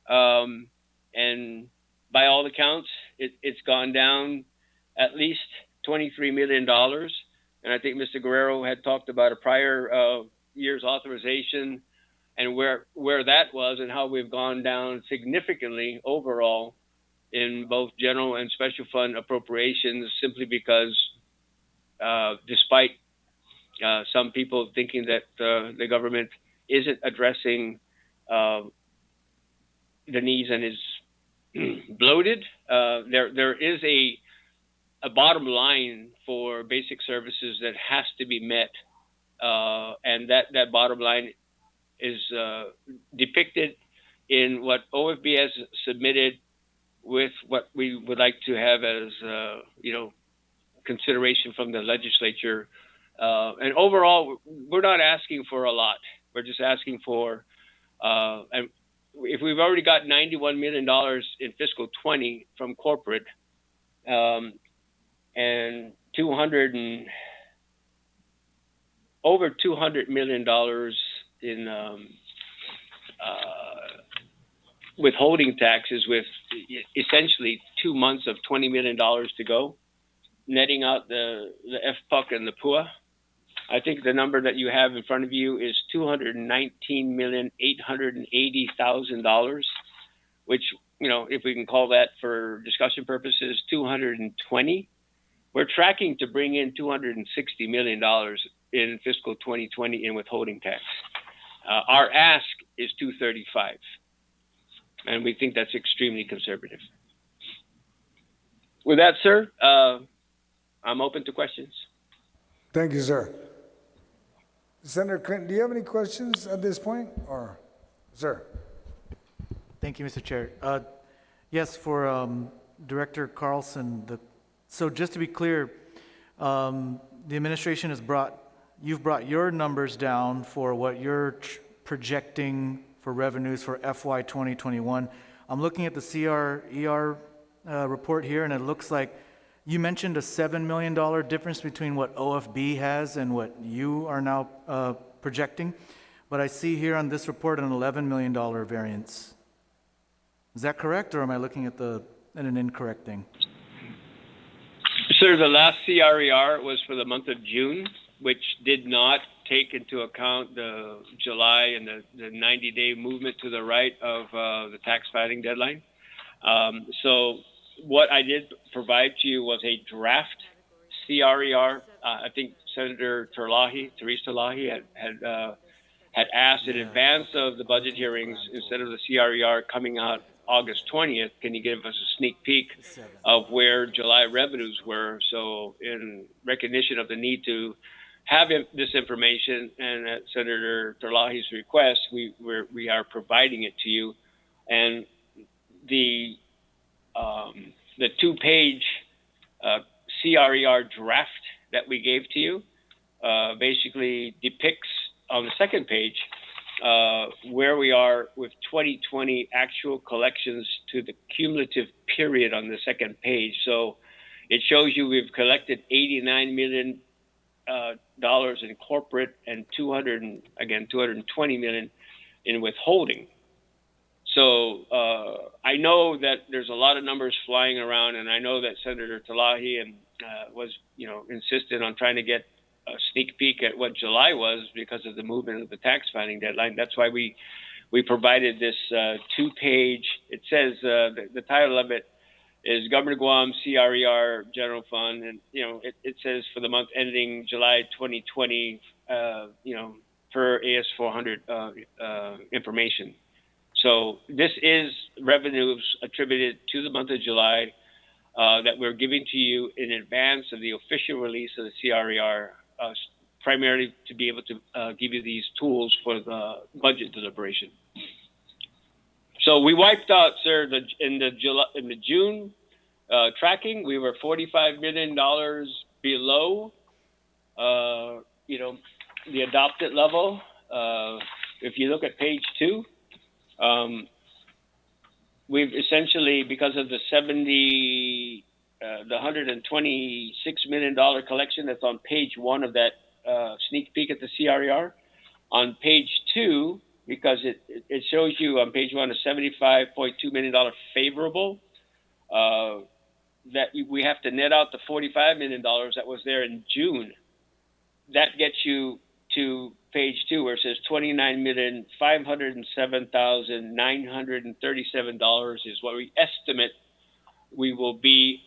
And by all accounts, it's gone down at least $23 million. And I think Mr. Guerrero had talked about a prior year's authorization and where that was and how we've gone down significantly overall in both general and special fund appropriations, simply because despite some people thinking that the government isn't addressing the needs and is bloated, there is a bottom line for basic services that has to be met, and that bottom line is depicted in what OFB has submitted with what we would like to have as consideration from the legislature. And overall, we're not asking for a lot. We're just asking for, and if we've already got $91 million in fiscal 20 from corporate, and over $200 million in withholding taxes, with essentially 2 months of $20 million to go, netting out the FPUC and the PUA. I think the number that you have in front of you is $219,880,000, which if we can call that for discussion purposes, 220. We're tracking to bring in $260 million in fiscal 2020 in withholding tax. Our ask is 235, and we think that's extremely conservative. With that, sir, I'm open to questions. Thank you, sir. Senator Clinton, do you have any questions at this point, or, sir? Thank you, Mr. Chair. Yes, for Director Carlson, so just to be clear, the administration you've brought your numbers down for what you're projecting for revenues for FY 2021. I'm looking at the CRER report here, and it looks like you mentioned a $7 million difference between what OFB has and what you are now projecting, but I see here on this report an $11 million variance. Is that correct, or am I looking at an incorrect thing? Sir, the last CRER was for the month of June, which did not take into account the July and the 90-day movement to the right of the tax filing deadline. So what I did provide to you was a draft CRER. I think Senator Therese Terlahi had asked in advance of the budget hearings, instead of the CRER coming out August 20th, can you give us a sneak peek of where July revenues were? So in recognition of the need to have this information, and at Senator Terlahi's request, we are providing it to you. And the two-page CRER draft that we gave to you basically depicts on the second page where we are with 2020 actual collections to the cumulative period on the second page. So it shows you we've collected $89 million in corporate and 220 million in withholding. So I know that there's a lot of numbers flying around, and I know that Senator Terlahi was insistent on trying to get a sneak peek at what July was because of the movement of the tax filing deadline. That's why we provided this two-page. It says the title of it is Governor Guam CRER General Fund, and it says for the month ending July 2020, per AS 400 information. So this is revenues attributed to the month of July that we're giving to you in advance of the official release of the CRER, primarily to be able to give you these tools for the budget deliberation. So we wiped out, sir, in the June tracking, we were $45 million below, the adopted level. If you look at page 2, we've essentially, because of the $126 million collection that's on page 1 of that sneak peek at the CRER, on page 2, because it shows you on page 1 a $75.2 million favorable, that we have to net out the $45 million that was there in June. That gets you to page 2 where it says $29,507,937 is what we estimate we will be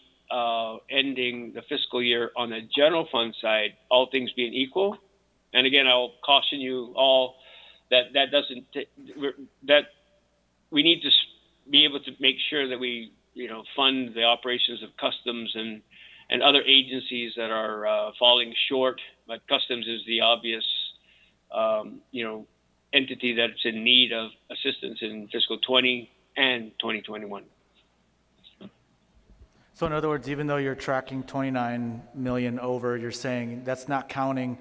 ending the fiscal year on the general fund side, all things being equal. And again, I'll caution you all that we need to be able to make sure that we fund the operations of Customs and other agencies that are falling short. But Customs is the obvious entity that's in need of assistance in fiscal 20 and 2021. So in other words, even though you're tracking 29 million over, you're saying that's not counting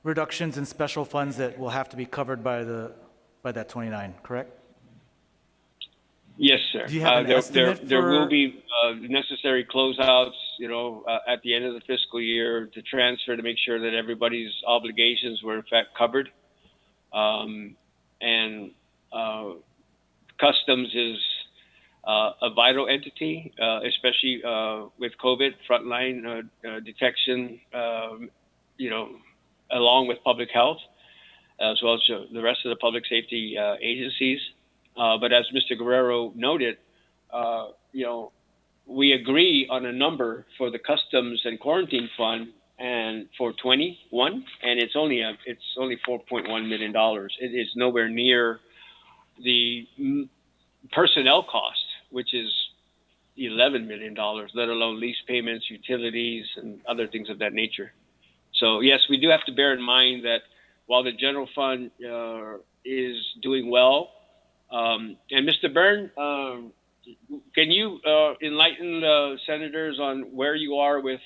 reductions in special funds that will have to be covered by that 29, correct? Yes, sir. Do you have an estimate there will be necessary closeouts, at the end of the fiscal year to transfer to make sure that everybody's obligations were in fact covered. And Customs is a vital entity, especially with COVID, frontline detection, along with public health, as well as the rest of the public safety agencies. But as Mr. Guerrero noted, we agree on a number for the customs and quarantine fund and for 21, and it's only $4.1 million. It is nowhere near the personnel cost, which is $11 million, let alone lease payments, utilities, and other things of that nature. So yes, we do have to bear in mind that while the general fund is doing well, and Mr. Byrne, can you enlighten the senators on where you are with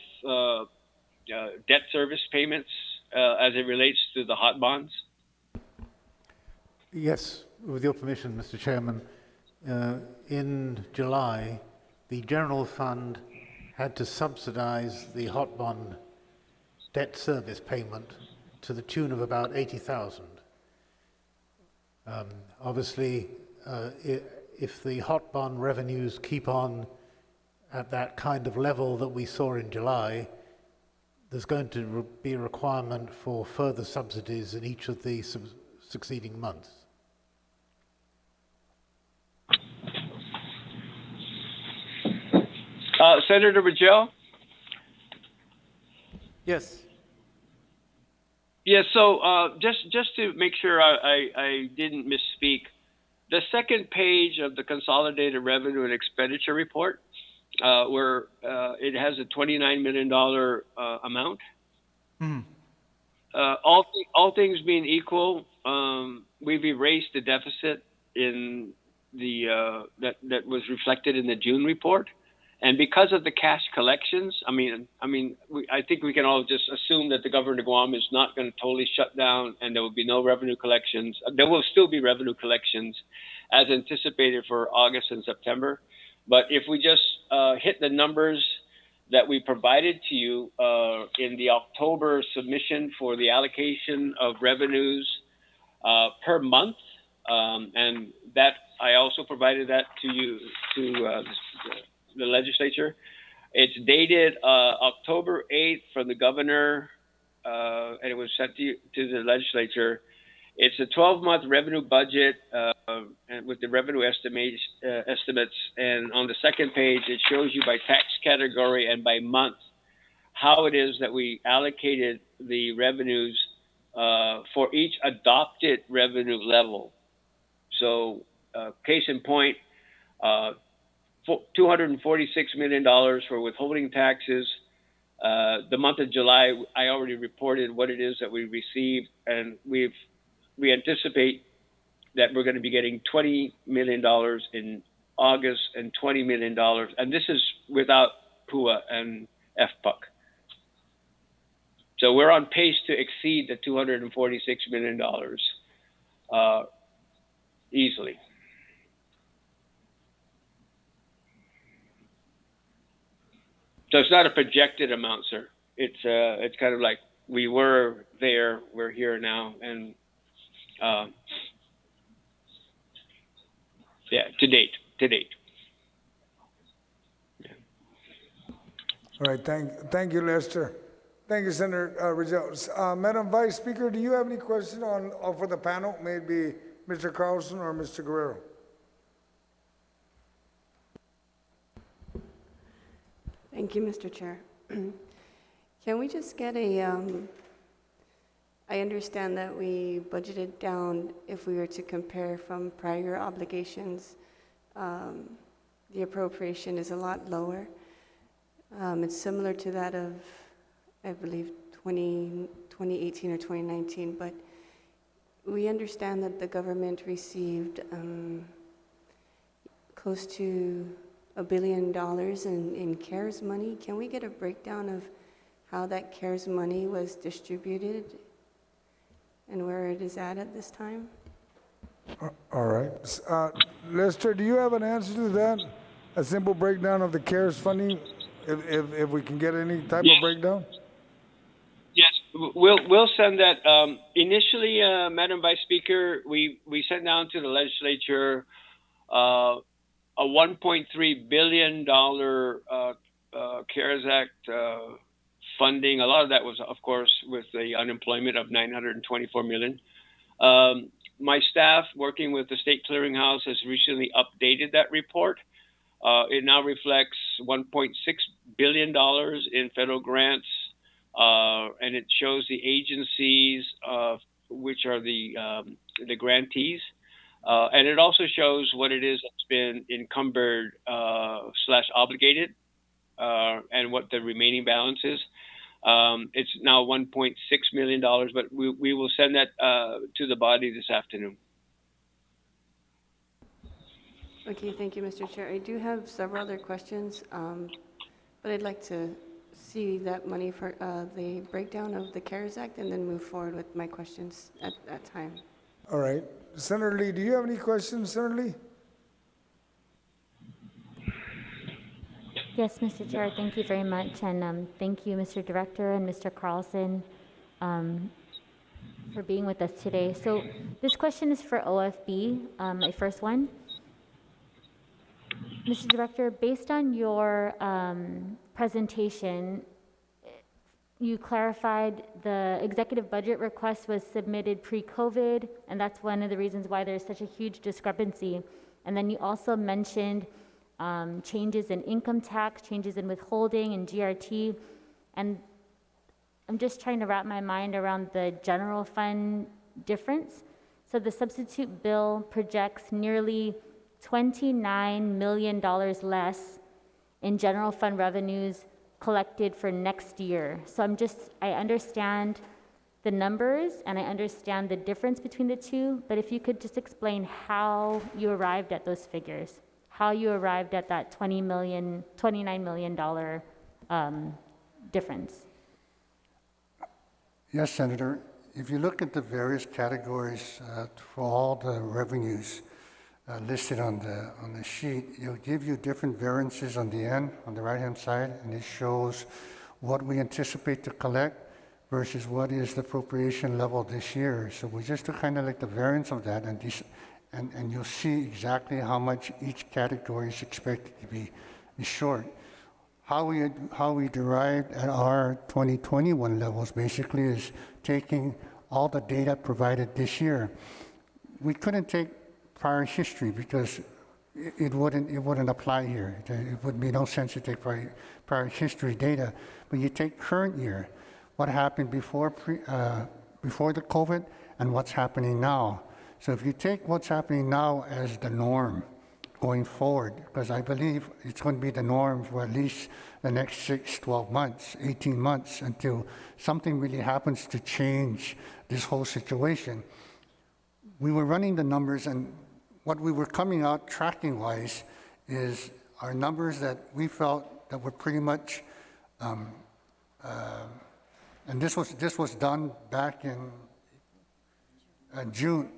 debt service payments as it relates to the hot bonds? Yes, with your permission, Mr. Chairman. In July, the general fund had to subsidize the hot bond debt service payment to the tune of about $80,000. Obviously, if the hot bond revenues keep on at that kind of level that we saw in July, there's going to be a requirement for further subsidies in each of the succeeding months. Senator Rangel? Yes. Yeah, so just to make sure I didn't misspeak, the second page of the Consolidated Revenue and Expenditure Report, where it has a $29 million amount, all things being equal, we've erased the deficit in the that was reflected in the June report. And because of the cash collections, I think we can all just assume that the government of Guam is not going to totally shut down, and there will be no revenue collections. There will still be revenue collections as anticipated for August and September. But if we just hit the numbers that we provided to you in the October submission for the allocation of revenues per month, and that I also provided that to you, to the legislature. It's dated October 8th from the governor, and it was sent to the legislature. It's a 12-month revenue budget and with the revenue estimates, and on the second page, it shows you by tax category and by month how it is that we allocated the revenues for each adopted revenue level. So, case in point, $246 million for withholding taxes. The month of July, I already reported what it is that we received, and we anticipate that we're going to be getting $20 million in August and $20 million, and this is without PUA and FPUC. So we're on pace to exceed the $246 million easily. So it's not a projected amount, sir. It's kind of like we were there, we're here now, and to date. Yeah. All right, thank you, Lester. Thank you, Senator Rangel. Madam Vice Speaker, do you have any question for the panel? Maybe Mr. Carlson or Mr. Guerrero? Thank you, Mr. Chair. Can we just get I understand that we budgeted down if we were to compare from prior obligations. The appropriation is a lot lower. It's similar to that of, I believe, 2018 or 2019, but we understand that the government received close to $1 billion in CARES money. Can we get a breakdown of how that CARES money was distributed and where it is at this time? All right. Lester, do you have an answer to that? A simple breakdown of the CARES funding, if we can get any type of breakdown? Yes, we'll send that. Initially, Madam Vice Speaker, we sent down to the legislature a $1.3 billion CARES Act funding. A lot of that was, of course, with the unemployment of $924 million. My staff, working with the State Clearinghouse, has recently updated that report. It now reflects $1.6 billion in federal grants, and it shows the agencies which are the grantees. And it also shows what it is that's been encumbered / obligated, and what the remaining balance is. It's now $1.6 million, but we will send that to the body this afternoon. Okay, thank you, Mr. Chair. I do have several other questions, but I'd like to see that money for the breakdown of the CARES Act and then move forward with my questions at that time. All right. Senator Lee, do you have any questions, Senator Lee? Yes, Mr. Chair, thank you very much. And thank you, Mr. Director and Mr. Carlson, for being with us today. So this question is for OFB, my first one. Mr. Director, based on your presentation, you clarified the executive budget request was submitted pre-COVID, and that's one of the reasons why there's such a huge discrepancy. And then you also mentioned changes in income tax, changes in withholding and GRT, and I'm just trying to wrap my mind around the general fund difference. So the substitute bill projects nearly $29 million less in general fund revenues collected for next year. So I understand the numbers and I understand the difference between the two, but if you could just explain how you arrived at those figures, how you arrived at that $29 million difference. Yes, Senator. If you look at the various categories for all the revenues listed on the sheet, it'll give you different variances on the end, on the right-hand side, and it shows what we anticipate to collect versus what is the appropriation level this year. So we just took kind of like the variance of that, and you'll see exactly how much each category is expected to be short. How we derived at our 2021 levels basically is taking all the data provided this year. We couldn't take prior history because it wouldn't apply here. It would be no sense to take prior history data, but you take current year, what happened before the COVID and what's happening now. So if you take what's happening now as the norm going forward, because I believe it's going to be the norm for at least the next 6, 12 months, 18 months until something really happens to change this whole situation. We were running the numbers, and what we were coming out tracking-wise is our numbers that we felt that were pretty much, and this was done back in June.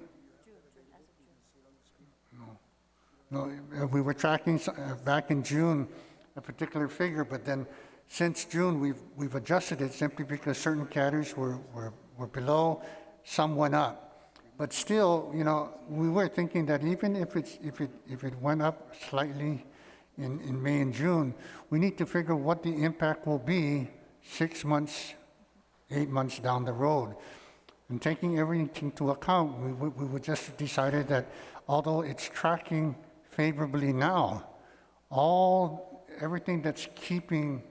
No, we were tracking back in June a particular figure, but then since June we've adjusted it simply because certain categories were below, some went up. But still, we were thinking that even if it went up slightly in May and June, we need to figure what the impact will be 6 months, 8 months down the road. And taking everything into account, we just decided that although it's tracking favorably now, everything that's keeping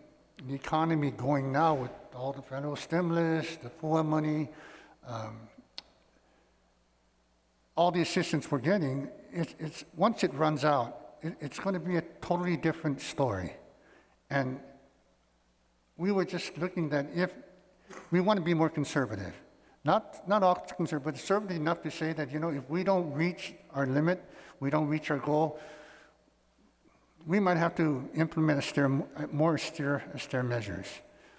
the economy going now with all the federal stimulus, the FOA money, all the assistance we're getting, it's once it runs out, it's going to be a totally different story. And we were just looking that if we want to be more conservative, not all conservative, but conservative enough to say that, if we don't reach our limit, we don't reach our goal, we might have to implement more austere measures.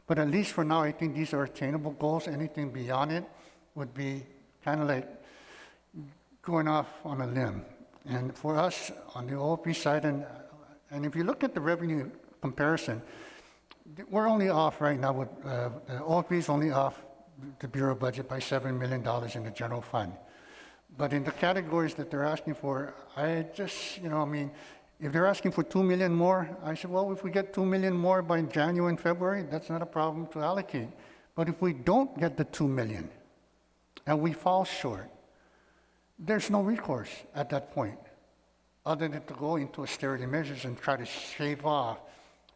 But at least for now, I think these are attainable goals. Anything beyond it would be kind of like going off on a limb. And for us, on the OOP side, and if you look at the revenue comparison, we're only off right now with, the OOP is only off the Bureau budget by $7 million in the general fund. But in the categories that they're asking for, I just, if they're asking for $2 million more, I said, well, if we get $2 million more by January and February, that's not a problem to allocate. But if we don't get the $2 million and we fall short, there's no recourse at that point. other than to go into austerity measures and try to shave off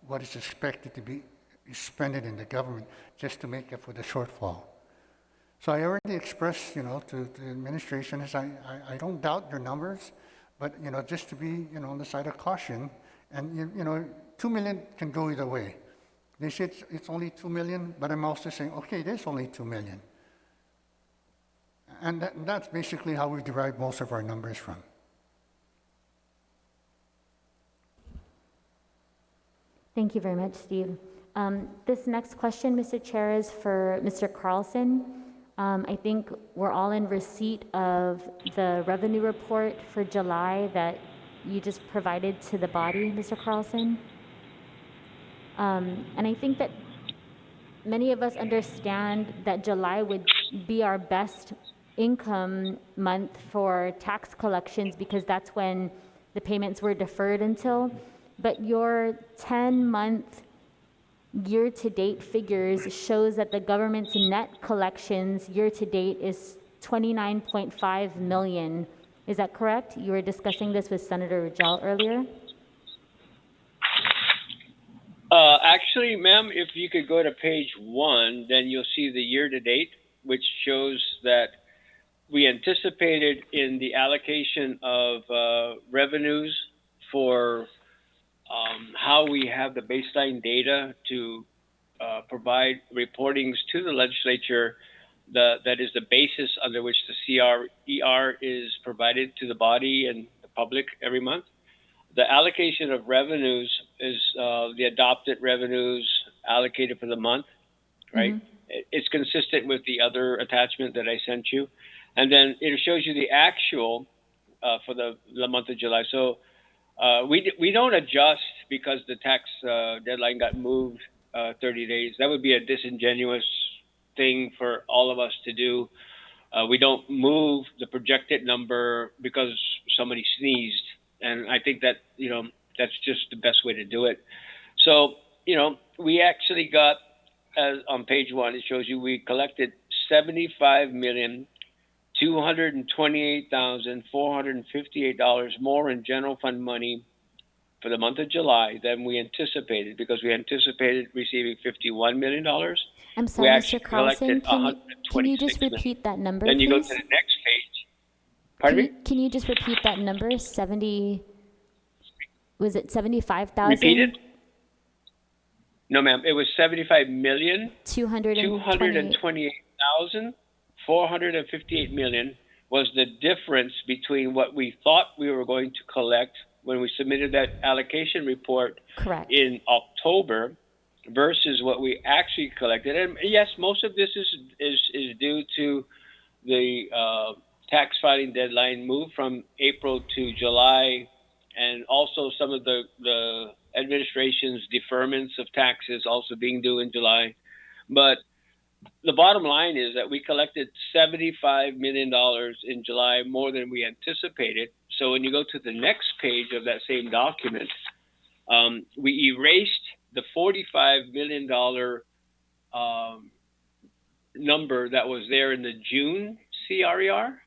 what is expected to be expended in the government just to make up for the shortfall. So I already expressed, to the administration, is I don't doubt your numbers, but, just to be, on the side of caution, and, 2 million can go either way. They say it's only 2 million, but I'm also saying, okay, it is only 2 million. And that's basically how we derive most of our numbers from. Thank you very much, Steve. This next question, Mr. Chair, is for Mr. Carlson. I think we're all in receipt of the revenue report for July that you just provided to the body, Mr. Carlson. And I think that many of us understand that July would be our best income month for tax collections because that's when the payments were deferred until. But your 10-month year-to-date figures shows that the government's net collections year-to-date is $29.5 million. Is that correct? You were discussing this with Senator Rajal earlier. Actually, ma'am, if you could go to page 1, then you'll see the year-to-date, which shows that we anticipated in the allocation of revenues for how we have the baseline data to provide reportings to the legislature, that is the basis under which the CRER is provided to the body and the public every month. The allocation of revenues is the adopted revenues allocated for the month, right? Mm-hmm. It's consistent with the other attachment that I sent you. And then it shows you the actual for the month of July. So we don't adjust because the tax deadline got moved 30 days. That would be a disingenuous thing for all of us to do. We don't move the projected number because somebody sneezed. And I think that, that's just the best way to do it. So, we actually got, on page 1, it shows you we collected $75,228,458 more in general fund money for the month of July than we anticipated, because we anticipated receiving $51 million. I'm sorry, Mr. Carlson, can you just repeat that number, Then you please? go to the next page. Pardon me? Can you just repeat that number? Was it 75,000? Repeat it? No, ma'am. It was 228,458 million was the difference between what we thought we were going to collect when we submitted that allocation report. Correct. In October versus what we actually collected. And yes, most of this is due to the tax filing deadline moved from April to July, and also some of the administration's deferments of taxes also being due in July. But the bottom line is that we collected $75 million in July, more than we anticipated. So when you go to the next page of that same document, we erased the $45 million number that was there in the June CRER.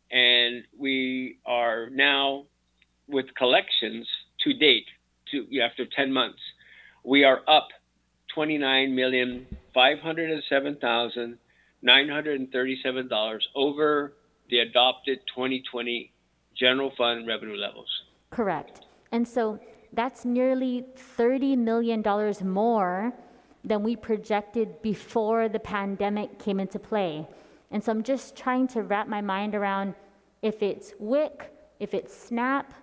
And we are now, with collections to date, after 10 months, we are up $29,507,937 over the adopted 2020 general fund revenue levels. Correct. And so that's nearly $30 million more than we projected before the pandemic came into play. And so I'm just trying to wrap my mind around if it's WIC, if it's SNAP,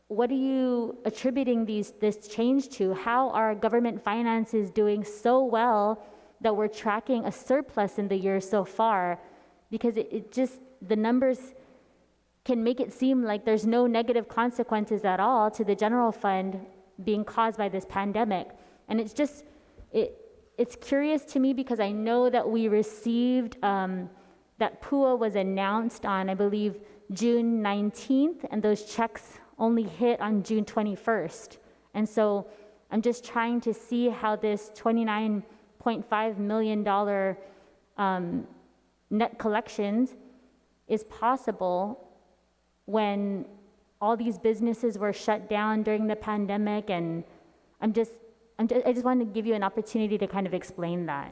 what are you attributing this change to? How are government finances doing so well that we're tracking a surplus in the year so far? Because it just, the numbers can make it seem like there's no negative consequences at all to the general fund being caused by this pandemic. And it's just, it's curious to me because I know that we received, that PUA was announced on, I believe, June 19th, and those checks only hit on June 21st. And so I'm just trying to see how this $29.5 million net collections is possible when all these businesses were shut down during the pandemic, and I just wanted to give you an opportunity to kind of explain that.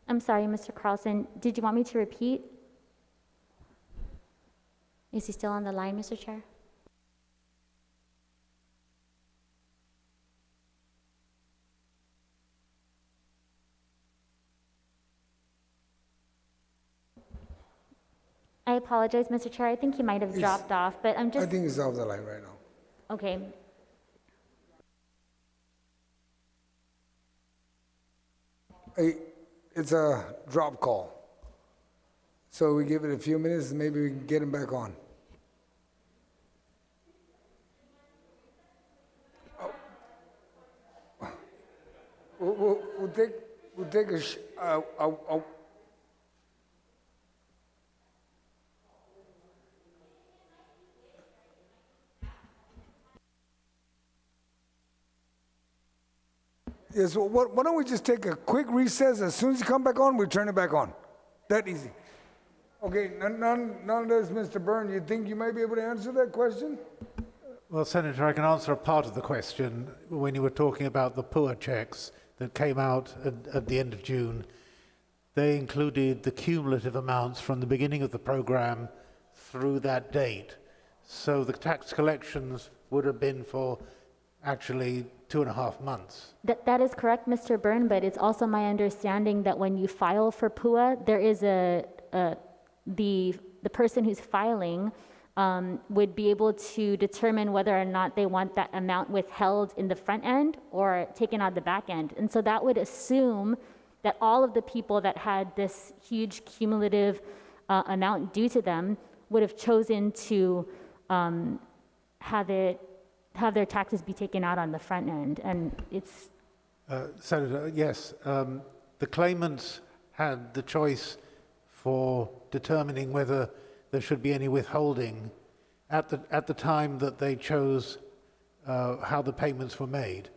I'm sorry, Mr. Carlson, did you want me to repeat? Is he still on the line, Mr. Chair? I apologize, Mr. Chair. I think he might have dropped off, but I'm I just, think he's off the line right now. okay. Hey, it's a drop call. So we give it a few minutes and maybe we can get him back on. We'll take a, yes, well, why don't we just take a quick recess? As soon as you come back on, we turn it back on. That easy. Okay, nonetheless, Mr. Byrne, you think you might be able to answer that question? Well, Senator, I can answer a part of the question. When you were talking about the PUA checks that came out at the end of June, they included the cumulative amounts from the beginning of the program through that date. So the tax collections would have been for actually 2.5 months. That is correct, Mr. Byrne, but it's also my understanding that when you file for PUA, there is the person who's filing would be able to determine whether or not they want that amount withheld in the front end or taken out the back end. And so that would assume that all of the people that had this huge cumulative amount due to them would have chosen to have their taxes be taken out on the front end. And it's... Senator, yes, the claimants had the choice for determining whether there should be any withholding at the time that they chose how the payments were made.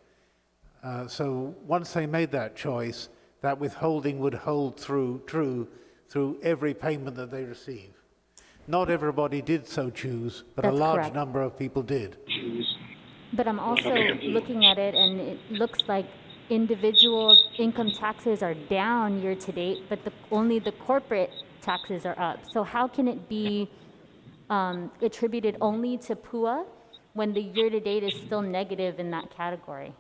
So once they made that choice, that withholding would hold through every payment that they receive. Not everybody did so choose, but That's a large correct. number of people did. But I'm also looking at it, and it looks like individual income taxes are down year to date, but only the corporate taxes are up. So how can it be attributed only to PUA when the year to date is still negative in that category?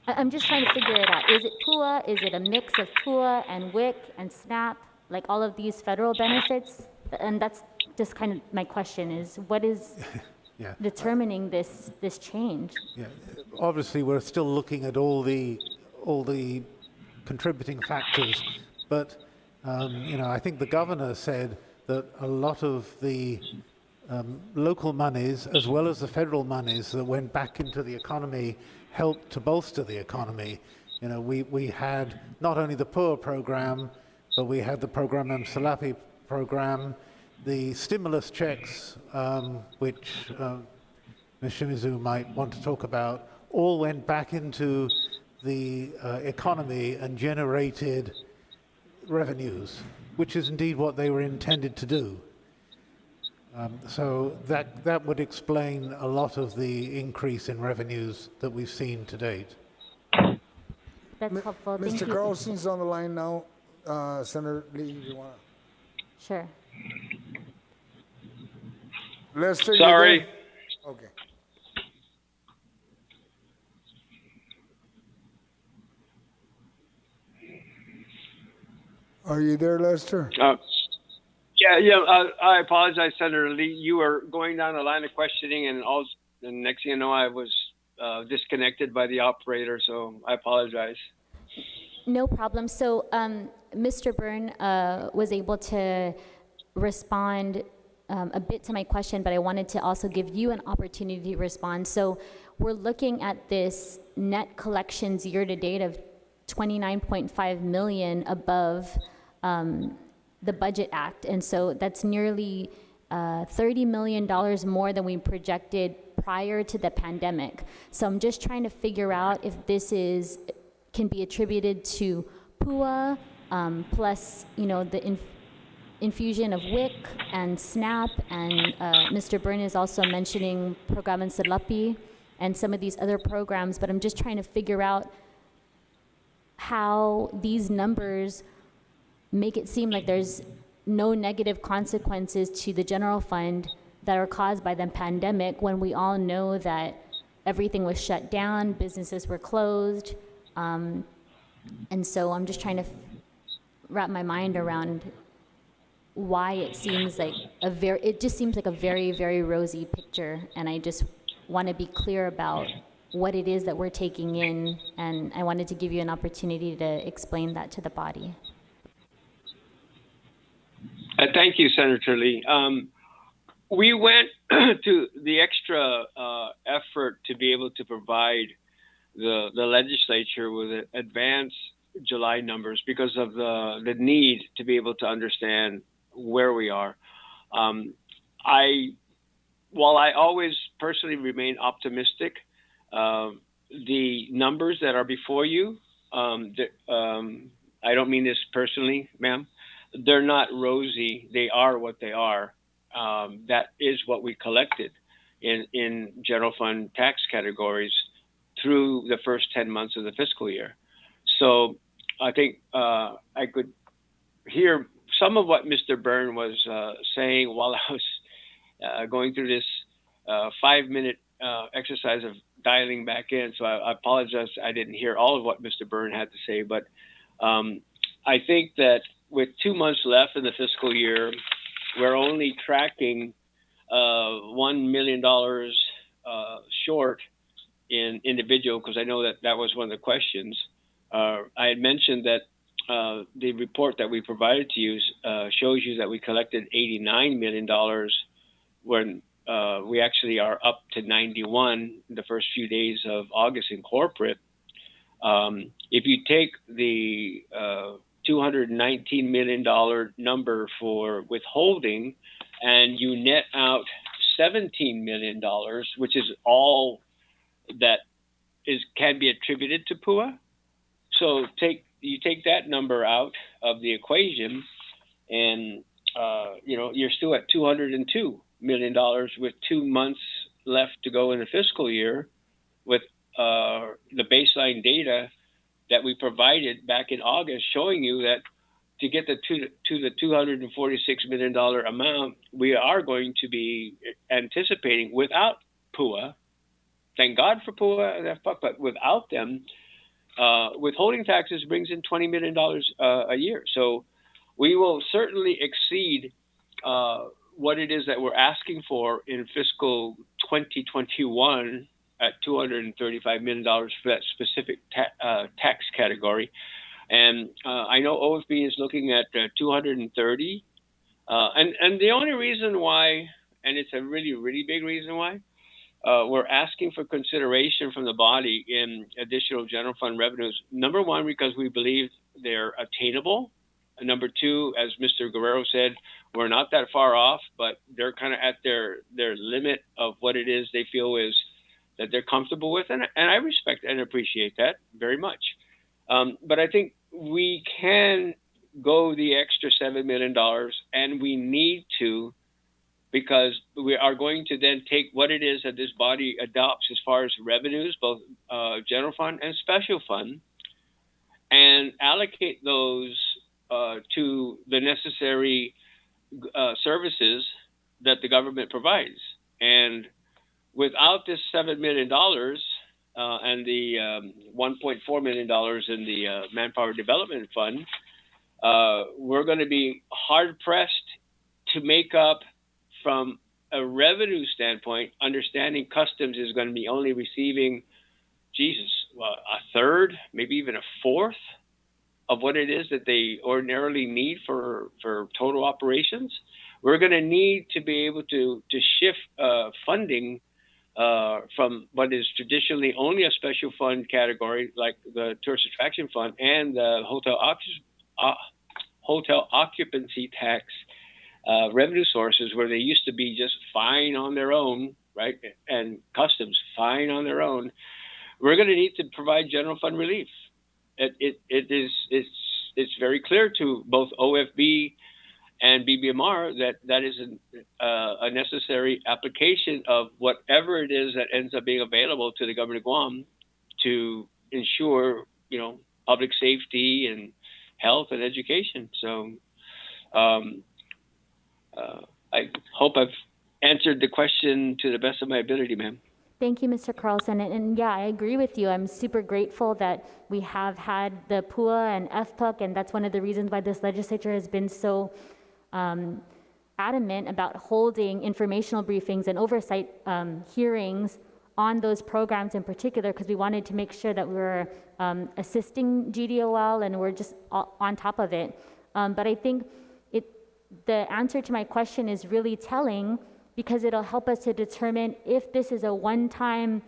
I'm just trying to figure it out. Is it PUA? Is it a mix of PUA and WIC and SNAP, like all of these federal benefits? And that's just kind of my question is, what is Yeah. determining this change? Yeah. Obviously, we're still looking at all the contributing factors, but I think the governor said that a lot of the local monies, as well as the federal monies that went back into the economy, helped to bolster the economy. We had not only the PUA program, but we had the Program Salapi program, the stimulus checks, which Ms. Shimizu might want to talk about, all went back into the economy and generated revenues, which is indeed what they were intended to do. So that would explain a lot of the increase in revenues that we've seen to date. That's helpful. Thank Mr. you. Carlson's on the line now. Senator Lee, if you want to. Sure. Lester, you Sorry. there? Okay. Are you there, Lester? I apologize, Senator Lee. You were going down a line of questioning, and the next thing you know, I was disconnected by the operator, so I apologize. No problem. So Mr. Byrne was able to respond a bit to my question, but I wanted to also give you an opportunity to respond. So we're looking at this net collections year to date of 29.5 million above the Budget Act. And so that's nearly $30 million more than we projected prior to the pandemic. So I'm just trying to figure out if this can be attributed to PUA, plus, the infusion of WIC and SNAP, and Mr. Byrne is also mentioning Program Salapi and some of these other programs, but I'm just trying to figure out how these numbers make it seem like there's no negative consequences to the general fund that are caused by the pandemic, when we all know that everything was shut down, businesses were closed. And so I'm just trying to wrap my mind around why it seems like it just seems like a very, very rosy picture. And I just want to be clear about what it is that we're taking in. And I wanted to give you an opportunity to explain that to the body. Thank you, Senator Lee. We went to the extra effort to be able to provide the legislature with advanced July numbers because of the need to be able to understand where we are. While I always personally remain optimistic, the numbers that are before you, I don't mean this personally, ma'am, they're not rosy. They are what they are. That is what we collected in general fund tax categories through the first 10 months of the fiscal year. So I think I could hear some of what Mr. Byrne was saying while I was going through this 5-minute exercise of dialing back in. So I apologize. I didn't hear all of what Mr. Byrne had to say, but I think that with 2 months left in the fiscal year, we're only tracking $1 million short in individual, because I know that was one of the questions. I had mentioned that the report that we provided to you shows you that we collected $89 million when we actually are up to 91 in the first few days of August in corporate. If you take the $219 million number for withholding and you net out $17 million, which is all that can be attributed to PUA. So you take that number out of the equation, and you're still at $202 million with 2 months left to go in the fiscal year, with the baseline data that we provided back in August showing you that to get to the $246 million amount, we are going to be anticipating without PUA. Thank God for PUA, but without them, withholding taxes brings in $20 million a year. So we will certainly exceed what it is that we're asking for in fiscal 2021 at $235 million for that specific tax category. And I know OFB is looking at 230. And the only reason why, and it's a really, really big reason why, we're asking for consideration from the body in additional general fund revenues. Number one, because we believe they're attainable. And number two, as Mr. Guerrero said, we're not that far off, but they're kind of at their limit of what it is they feel is that they're comfortable with. And I respect and appreciate that very much. But I think we can go the extra $7 million, and we need to, because we are going to then take what it is that this body adopts as far as revenues, both general fund and special fund, and allocate those to the necessary services that the government provides. And without this $7 million and the $1.4 million in the Manpower Development Fund, we're going to be hard-pressed to make up from a revenue standpoint, understanding customs is going to be only receiving, a third, maybe even a fourth of what it is that they ordinarily need for total operations. We're going to need to be able to shift funding from what is traditionally only a special fund category, like the Tourist Attraction Fund and the hotel occupancy tax, revenue sources where they used to be just fine on their own, right? And customs fine on their own. We're going to need to provide general fund relief. It's very clear to both OFB and BBMR that is a necessary application of whatever it is that ends up being available to the government of Guam to ensure, public safety and health and education. So I hope I've answered the question to the best of my ability, ma'am. Thank you, Mr. Carlson. And yeah, I agree with you. I'm super grateful that we have had the PUA and FPUC, and that's one of the reasons why this legislature has been so adamant about holding informational briefings and oversight hearings on those programs in particular, because we wanted to make sure that we were assisting GDOL and we're just on top of it. But I think the answer to my question is really telling, because it'll help us to determine if this is a one-time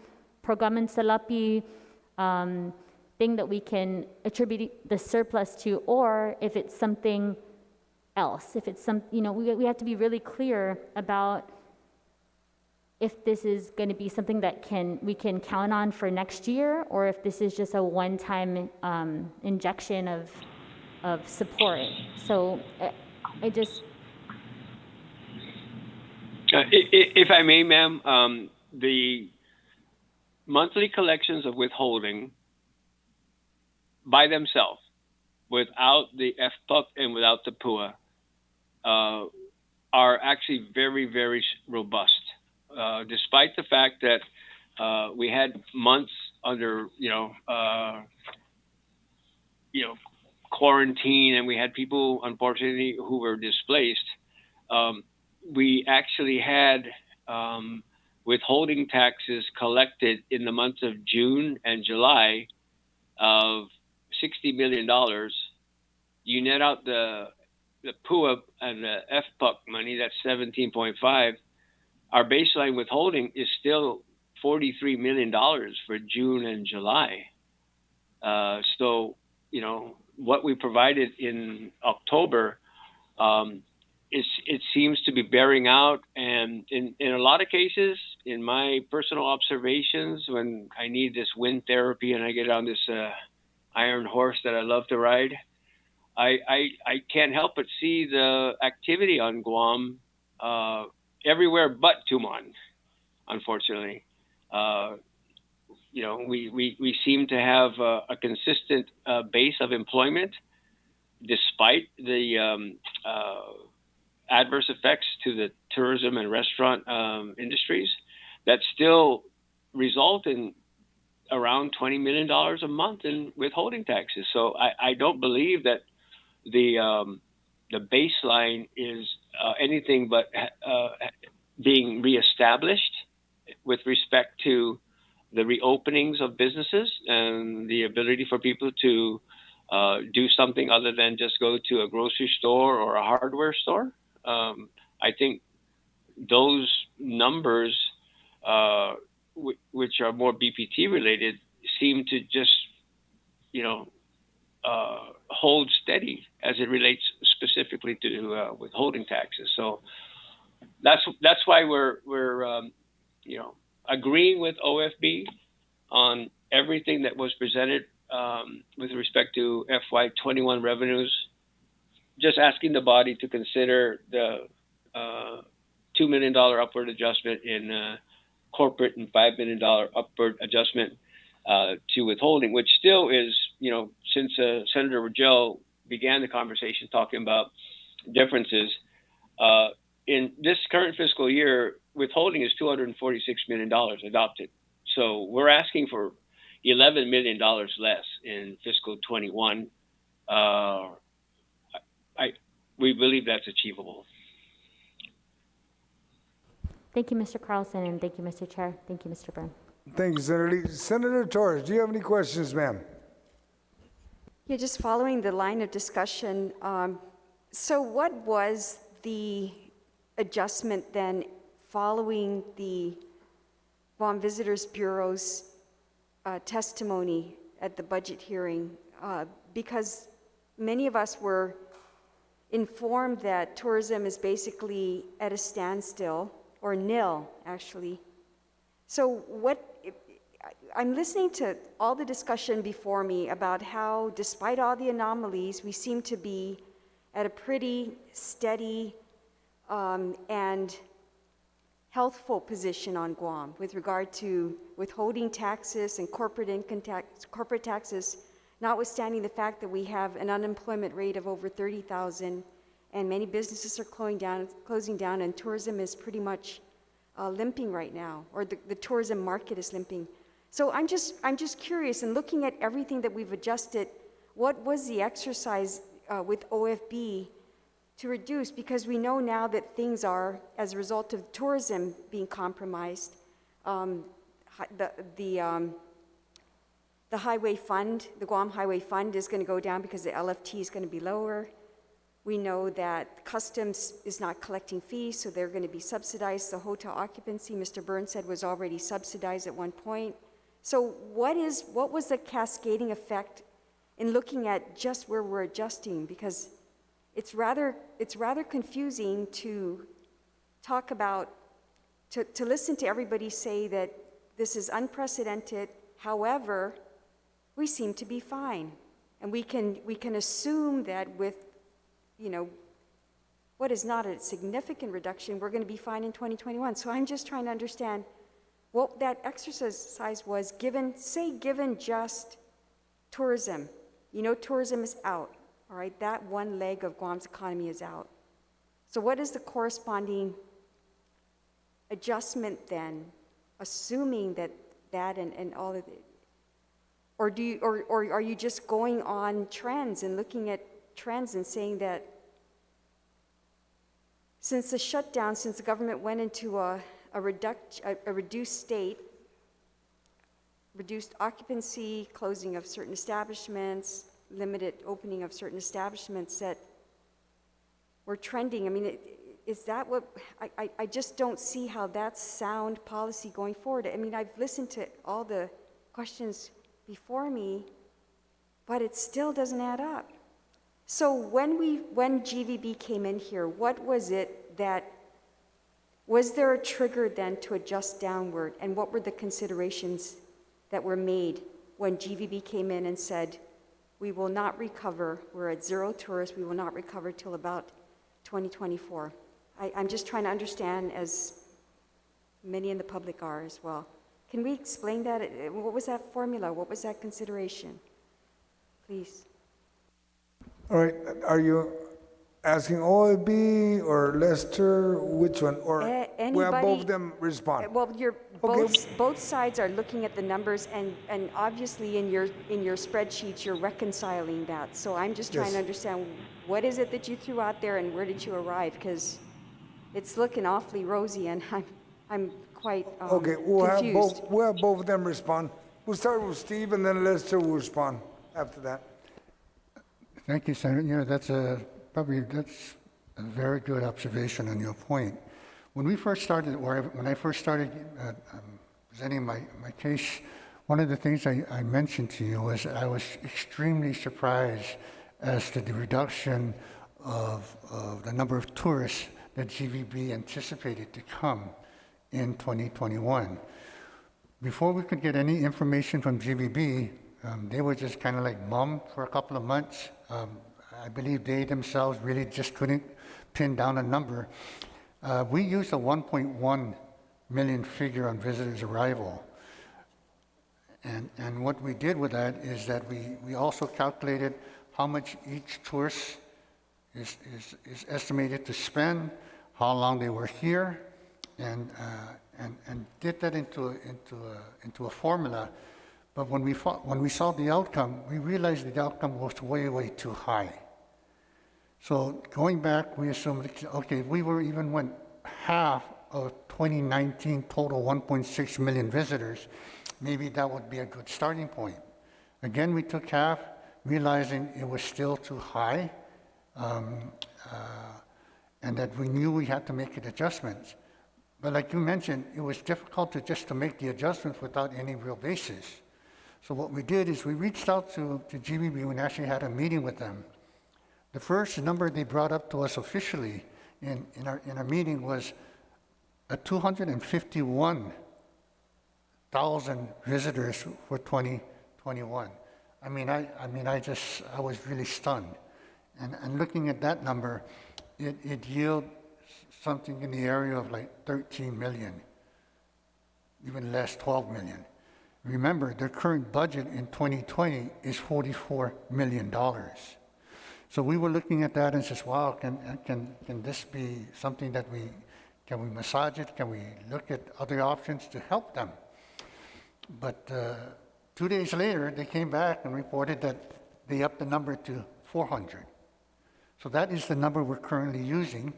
programan salapi thing that we can attribute the surplus to, or if it's something else. If it's some, we have to be really clear about if this is going to be something that we can count on for next year, or if this is just a one-time injection of support. So I just. If I may, ma'am, the monthly collections of withholding by themselves, without the FPUC and without the PUA, are actually very, very robust. Despite the fact that we had months under, quarantine, and we had people, unfortunately, who were displaced, we actually had withholding taxes collected in the months of June and July of $60 million. You net out the PUA and the FPUC money, that's 17.5. Our baseline withholding is still $43 million for June and July. So, what we provided in October, it seems to be bearing out. And in a lot of cases, in my personal observations, when I need this wind therapy and I get on this iron horse that I love to ride, I can't help but see the activity on Guam everywhere but Tumon, unfortunately. We seem to have a consistent base of employment despite the adverse effects to the tourism and restaurant industries that still result in around $20 million a month in withholding taxes. So I don't believe that the baseline is anything but being reestablished with respect to the reopenings of businesses and the ability for people to do something other than just go to a grocery store or a hardware store. I think those numbers, which are more BPT related, seem to just, hold steady as it relates specifically to withholding taxes. So that's why we're agreeing with OFB on everything that was presented with respect to FY21 revenues. Just asking the body to consider the $2 million upward adjustment in corporate and $5 million upward adjustment to withholding, which still is, since Senator Rogel began the conversation talking about differences, in this current fiscal year, withholding is $246 million adopted. So we're asking for $11 million less in fiscal 21. We believe that's achievable. Thank you, Mr. Carlson, and thank you, Mr. Chair. Thank you, Mr. Byrne. Thank you, Senator Lee. Senator Torres, do you have any questions, ma'am? Yeah, just following the line of discussion. So what was the adjustment then following the Guam Visitors Bureau's testimony at the budget hearing? Because many of us were informed that tourism is basically at a standstill, or nil, actually. So I'm listening to all the discussion before me about how, despite all the anomalies, we seem to be at a pretty steady and healthful position on Guam with regard to withholding taxes and corporate income tax, corporate taxes, notwithstanding the fact that we have an unemployment rate of over 30,000 and many businesses are closing down, and tourism is pretty much limping right now, or the tourism market is limping. So I'm just curious, and looking at everything that we've adjusted, what was the exercise with OFB to reduce? Because we know now that things are, as a result of tourism being compromised, the highway fund, the Guam Highway Fund is going to go down because the LFT is going to be lower. We know that customs is not collecting fees, so they're going to be subsidized. The hotel occupancy, Mr. Burns said, was already subsidized at one point. So what was the cascading effect in looking at just where we're adjusting? Because it's rather confusing to talk about, to listen to everybody say that this is unprecedented. However, we seem to be fine, and we can assume that with, you know, what is not a significant reduction, we're going to be fine in 2021. So I'm just trying to understand what that exercise was given just tourism. You know, tourism is out, all right? That one leg of Guam's economy is out. So what is the corresponding adjustment then, assuming that and all of it? Or are you just going on trends and looking at trends and saying that since the shutdown, since the government went into a reduced state, reduced occupancy, closing of certain establishments, limited opening of certain establishments, that we're trending? I mean, is that what, I just don't see how that's sound policy going forward. I mean, I've listened to all the questions before me, but it still doesn't add up. So when GVB came in here, what was it that, was there a trigger then to adjust downward? And what were the considerations that were made when GVB came in and said, we will not recover, we're at zero tourists, we will not recover till about 2024? I'm just trying to understand, as many in the public are as well. Can we explain that? What was that formula? What was that consideration? Please. All right, are you asking OFB or Lester, which one? Or we have Anybody, both of them respond? Well, Okay. both sides are looking at the numbers, and obviously in your spreadsheets you're reconciling that. So I'm just trying Yes. to understand, what is it that you threw out there and where did you arrive? Because it's looking awfully rosy, and I'm quite Okay, confused. we'll have both of them respond. We'll start with Steve, and then Lester will respond after that. Thank you, Senator. You know, that's a very good observation on your point. When we first started, or when I first started presenting my case, one of the things I mentioned to you was I was extremely surprised as to the reduction of the number of tourists that GVB anticipated to come in 2021. Before we could get any information from GVB, they were just kind of like mum for a couple of months. I believe they themselves really just couldn't pin down a number. We used a 1.1 million figure on visitors' arrival. And what we did with that is that we also calculated how much each tourist is estimated to spend, how long they were here, and did that into a formula. But when we saw the outcome, we realized the outcome was way too high. So going back, we assumed, okay, we went half of 2019 total 1.6 million visitors, maybe that would be a good starting point. Again, we took half, realizing it was still too high, and that we knew we had to make adjustments. But like you mentioned, it was difficult to make the adjustments without any real basis. So what we did is we reached out to GVB and actually had a meeting with them. The first number they brought up to us officially in our meeting was a 251,000 visitors for 2021. I was really stunned. And looking at that number, it yielded something in the area of like 13 million, even less, 12 million. Remember, their current budget in 2020 is $44 million. So we were looking at that and says, wow, can this be something that can we massage it? Can we look at other options to help them? But 2 days later, they came back and reported that they upped the number to 400. So that is the number we're currently using.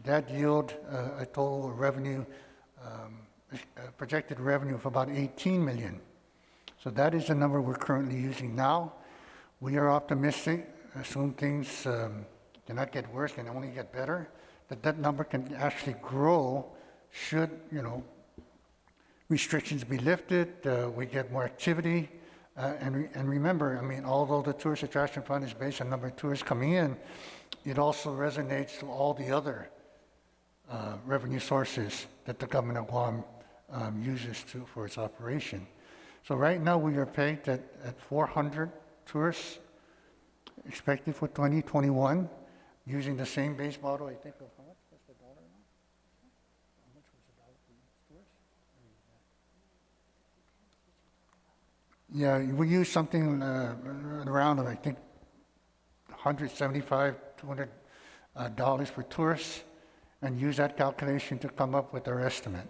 That yield a total revenue, projected revenue of about 18 million. So that is the number we're currently using now. We are optimistic, assume things cannot get worse, can only get better, that number can actually grow should, restrictions be lifted, we get more activity. And remember, although the Tourist Attraction Fund is based on number of tourists coming in, it also resonates to all the other revenue sources that the government of Guam uses for its operation. So right now we are pegged at 400 tourists expected for 2021, using the same base model, I think, of how much was the dollar amount? How much was the dollar for each tourist? Yeah, we use something around, I think, $175, $200 per tourist, and use that calculation to come up with our estimate.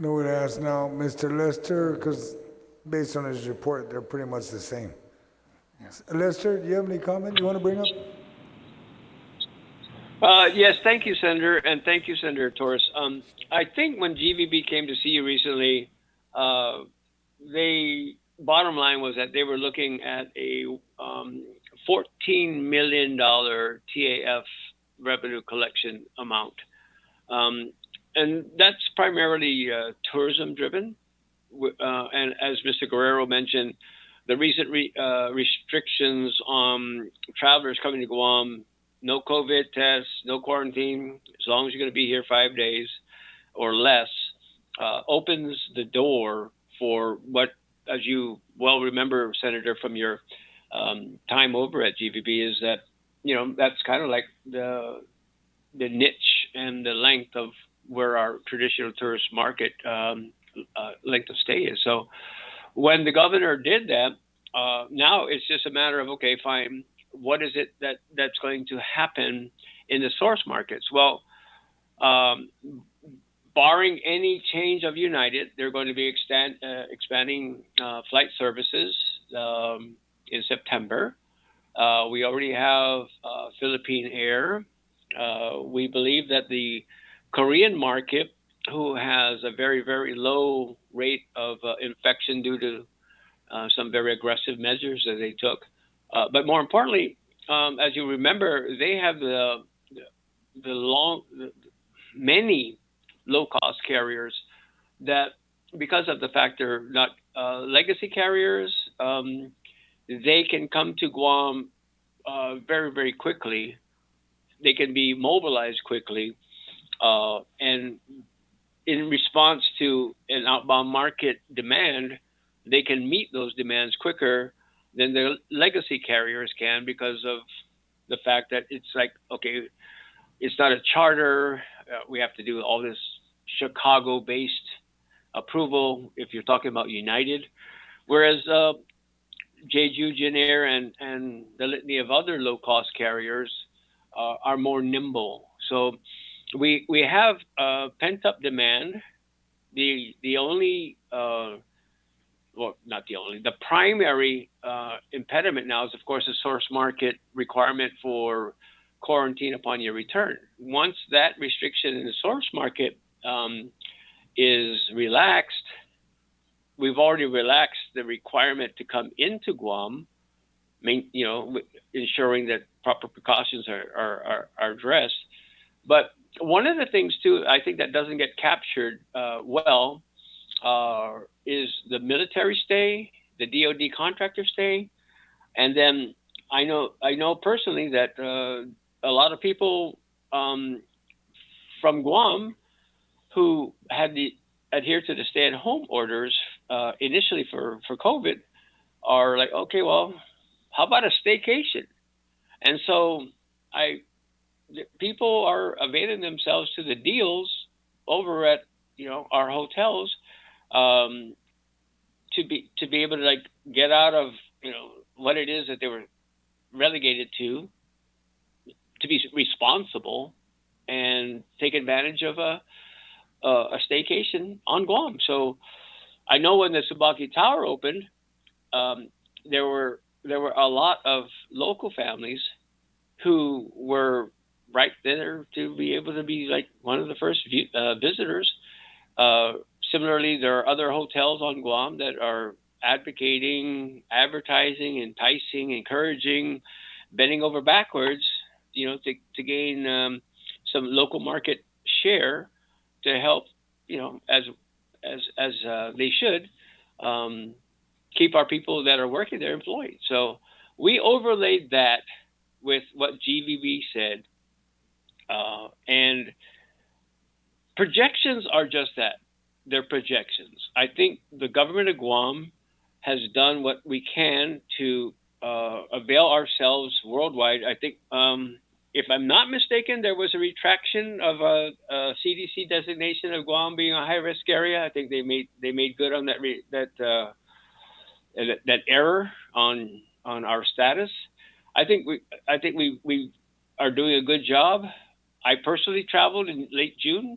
I would ask now Mr. Lester, because based on his report, they're pretty much the same. Yes. Lester, do you have any comment you want to bring up? Yes, thank you, Senator, and thank you, Senator Torres. I think when GVB came to see you recently, bottom line was that they were looking at a $14 million TAF revenue collection amount. And that's primarily tourism driven. And as Mr. Guerrero mentioned, the recent restrictions on travelers coming to Guam, no COVID tests, no quarantine, as long as you're going to be here 5 days or less, opens the door for what, as you well remember, Senator, from your time over at GVB, is that, that's kind of like the niche and the length of where our traditional tourist market length of stay is. So when the governor did that, now it's just a matter of, okay, fine, what is it that's going to happen in the source markets? Well, barring any change of United, they're going to be expanding flight services in September. We already have Philippine Air. We believe that the Korean market, who has a very, very low rate of infection due to some very aggressive measures that they took. But more importantly, as you remember, they have many low-cost carriers that, because of the fact they're not legacy carriers, they can come to Guam very, very quickly. They can be mobilized quickly. And in response to an outbound market demand, they can meet those demands quicker than the legacy carriers can, because of the fact that it's like, okay, it's not a charter. We have to do all this Chicago-based approval if you're talking about United. Whereas Jeju, Jin Air, and the litany of other low-cost carriers are more nimble. So we have pent-up demand. The only, well, not the only, the primary impediment now is, of course, the source market requirement for quarantine upon your return. Once that restriction in the source market is relaxed, we've already relaxed the requirement to come into Guam, ensuring that proper precautions are addressed. But one of the things, too, I think that doesn't get captured well is the military stay the DoD contractor stay, and then I know personally that a lot of people from Guam who had adhered to the stay-at-home orders initially for COVID are like, okay, well, how about a staycation? And so people are availing themselves to the deals over at our hotels to be able to like get out of what it is that they were relegated to be responsible and take advantage of a staycation on Guam. So I know when the Subaki Tower opened, there were a lot of local families who were right there to be able to be like one of the first visitors. Similarly, there are other hotels on Guam that are advocating, advertising, enticing, encouraging, bending over backwards, to gain some local market share to help, as they should, keep our people that are working there employed. So we overlaid that with what GVB said, and projections are just that. They're projections. I think the government of Guam has done what we can to avail ourselves worldwide. I think, if I'm not mistaken, there was a retraction of a CDC designation of Guam being a high-risk area. I think they made good on that error on our status. I think we are doing a good job. I personally traveled in late June.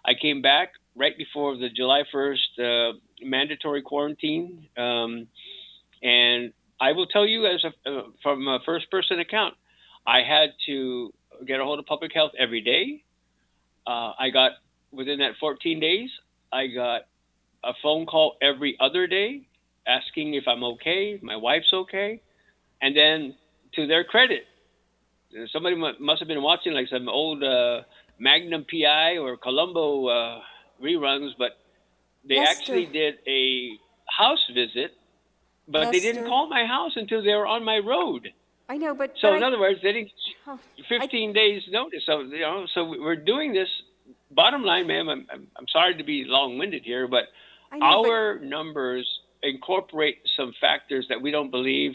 I came back right before the July 1st mandatory quarantine, and I will tell you, from a first-person account, I had to get a hold of public health every day. I got, within that 14 days, I got a phone call every other day asking if I'm okay, if my wife's okay. And then, to their credit, somebody must have been watching like some old Magnum PI or Columbo reruns, but they actually did a house visit, but they didn't call my house until they were on my road. I know, but So in other words, they didn't 15 days notice. So so we're doing this. Bottom line, ma'am, I'm sorry to be long-winded here, but our numbers incorporate some factors that we don't believe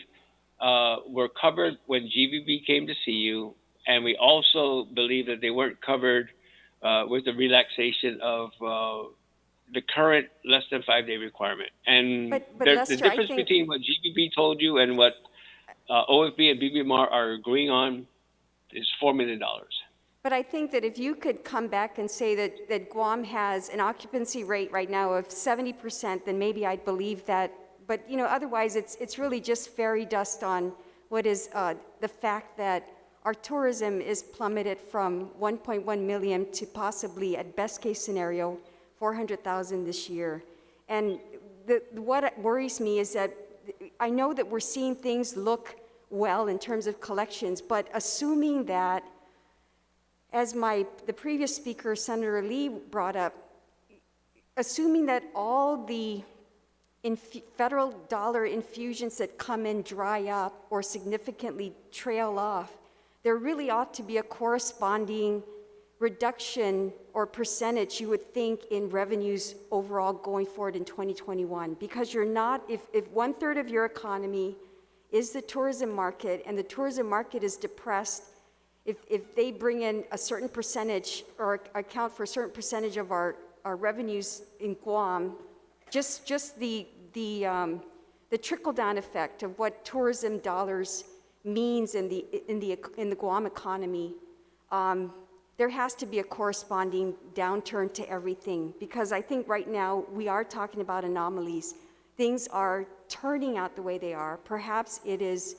were covered when GVB came to see you, and we also believe that they weren't covered with the relaxation of the current less than 5-day requirement. And But the Lester, difference between what GVB told you and what OFB and BBMR are agreeing on is $4 million. But I think that if you could come back and say that Guam has an occupancy rate right now of 70%, then maybe I'd believe that. But otherwise, it's really just fairy dust on what is the fact that our tourism is plummeted from 1.1 million to possibly, at best case scenario, 400,000 this year. And what worries me is that I know that we're seeing things look well in terms of collections, but assuming that, as the previous speaker, Senator Lee, brought up, assuming that all the federal dollar infusions that come in dry up or significantly trail off, there really ought to be a corresponding reduction or percentage, you would think, in revenues overall going forward in 2021. Because you're not, if 1/3 of your economy is the tourism market, and the tourism market is depressed, if they bring in a certain percentage or account for a certain percentage of our revenues in Guam, just the trickle-down effect of what tourism dollars means in the Guam economy, there has to be a corresponding downturn to everything, because I think right now we are talking about anomalies. Things are turning out the way they are. Perhaps it is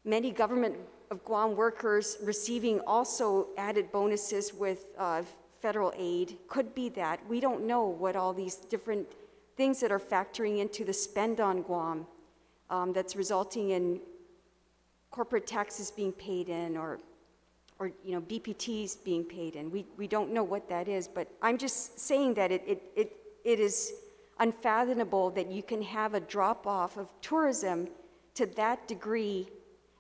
many government of Guam workers receiving also added bonuses with federal aid. Could be that. We don't know what all these different things that are factoring into the spend on Guam that's resulting in corporate taxes being paid in, or BPTs being paid in. We don't know what that is, but I'm just saying that it is unfathomable that you can have a drop-off of tourism to that degree.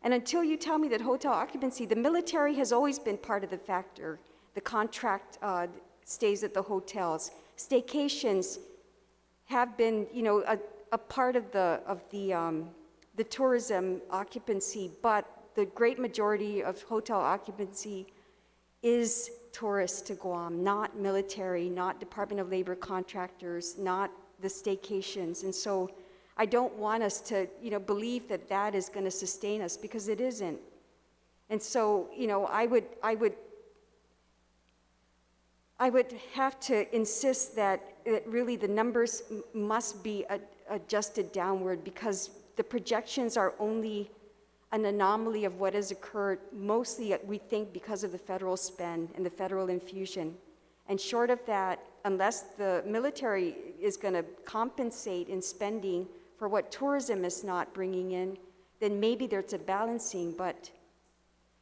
And until you tell me that hotel occupancy, the military has always been part of the factor. The contract stays at the hotels. Staycations have been, you know, a part of the tourism occupancy, but the great majority of hotel occupancy is tourists to Guam, not military, not Department of Labor contractors, not the staycations. And so I don't want us to, you know, believe that that is going to sustain us, because it isn't. And so, you know, I would have to insist that really the numbers must be adjusted downward, because the projections are only an anomaly of what has occurred, mostly we think because of the federal spend and the federal infusion. And short of that, unless the military is going to compensate in spending for what tourism is not bringing in, then maybe there's a balancing. But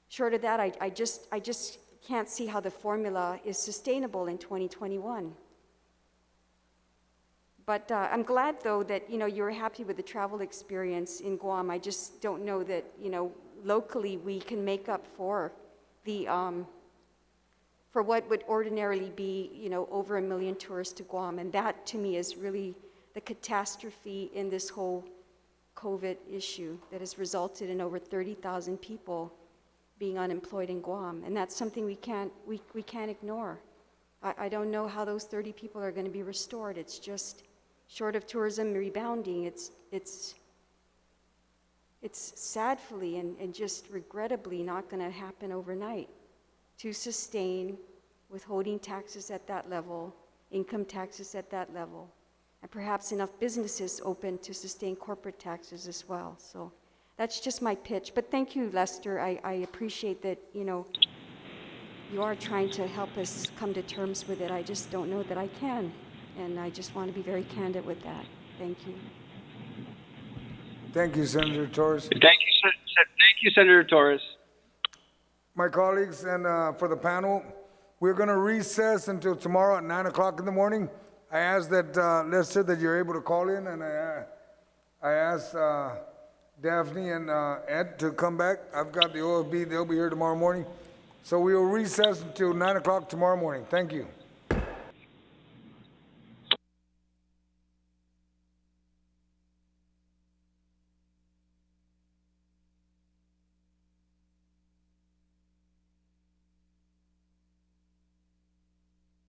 short of that, I just can't see how the formula is sustainable in 2021. But I'm glad, though, that, you know, you're happy with the travel experience in Guam. I just don't know that, you know, locally we can make up for the for what would ordinarily be, you know, over 1 million tourists to Guam. And that, to me, is really the catastrophe in this whole COVID issue that has resulted in over 30,000 people being unemployed in Guam. And that's something we can't ignore. I don't know how those 30 people are going to be restored. It's just, short of tourism rebounding, it's sadly and just regrettably not going to happen overnight. To sustain withholding taxes at that level, income taxes at that level, and perhaps enough businesses open to sustain corporate taxes as well. So that's just my pitch. But thank you, Lester. I appreciate that, you know, you are trying to help us come to terms with it. I just don't know that I can. And I just want to be very candid with that. Thank you. Thank you, Senator Torres. Thank you, Senator Torres. My colleagues, and for the panel, we're going to recess until tomorrow at 9 o'clock in the morning. I ask that, Lester, that you're able to call in, and I asked Daphne and Ed to come back. I've got the OFB, they'll be here tomorrow morning. So we will recess until 9 o'clock tomorrow morning. Thank you.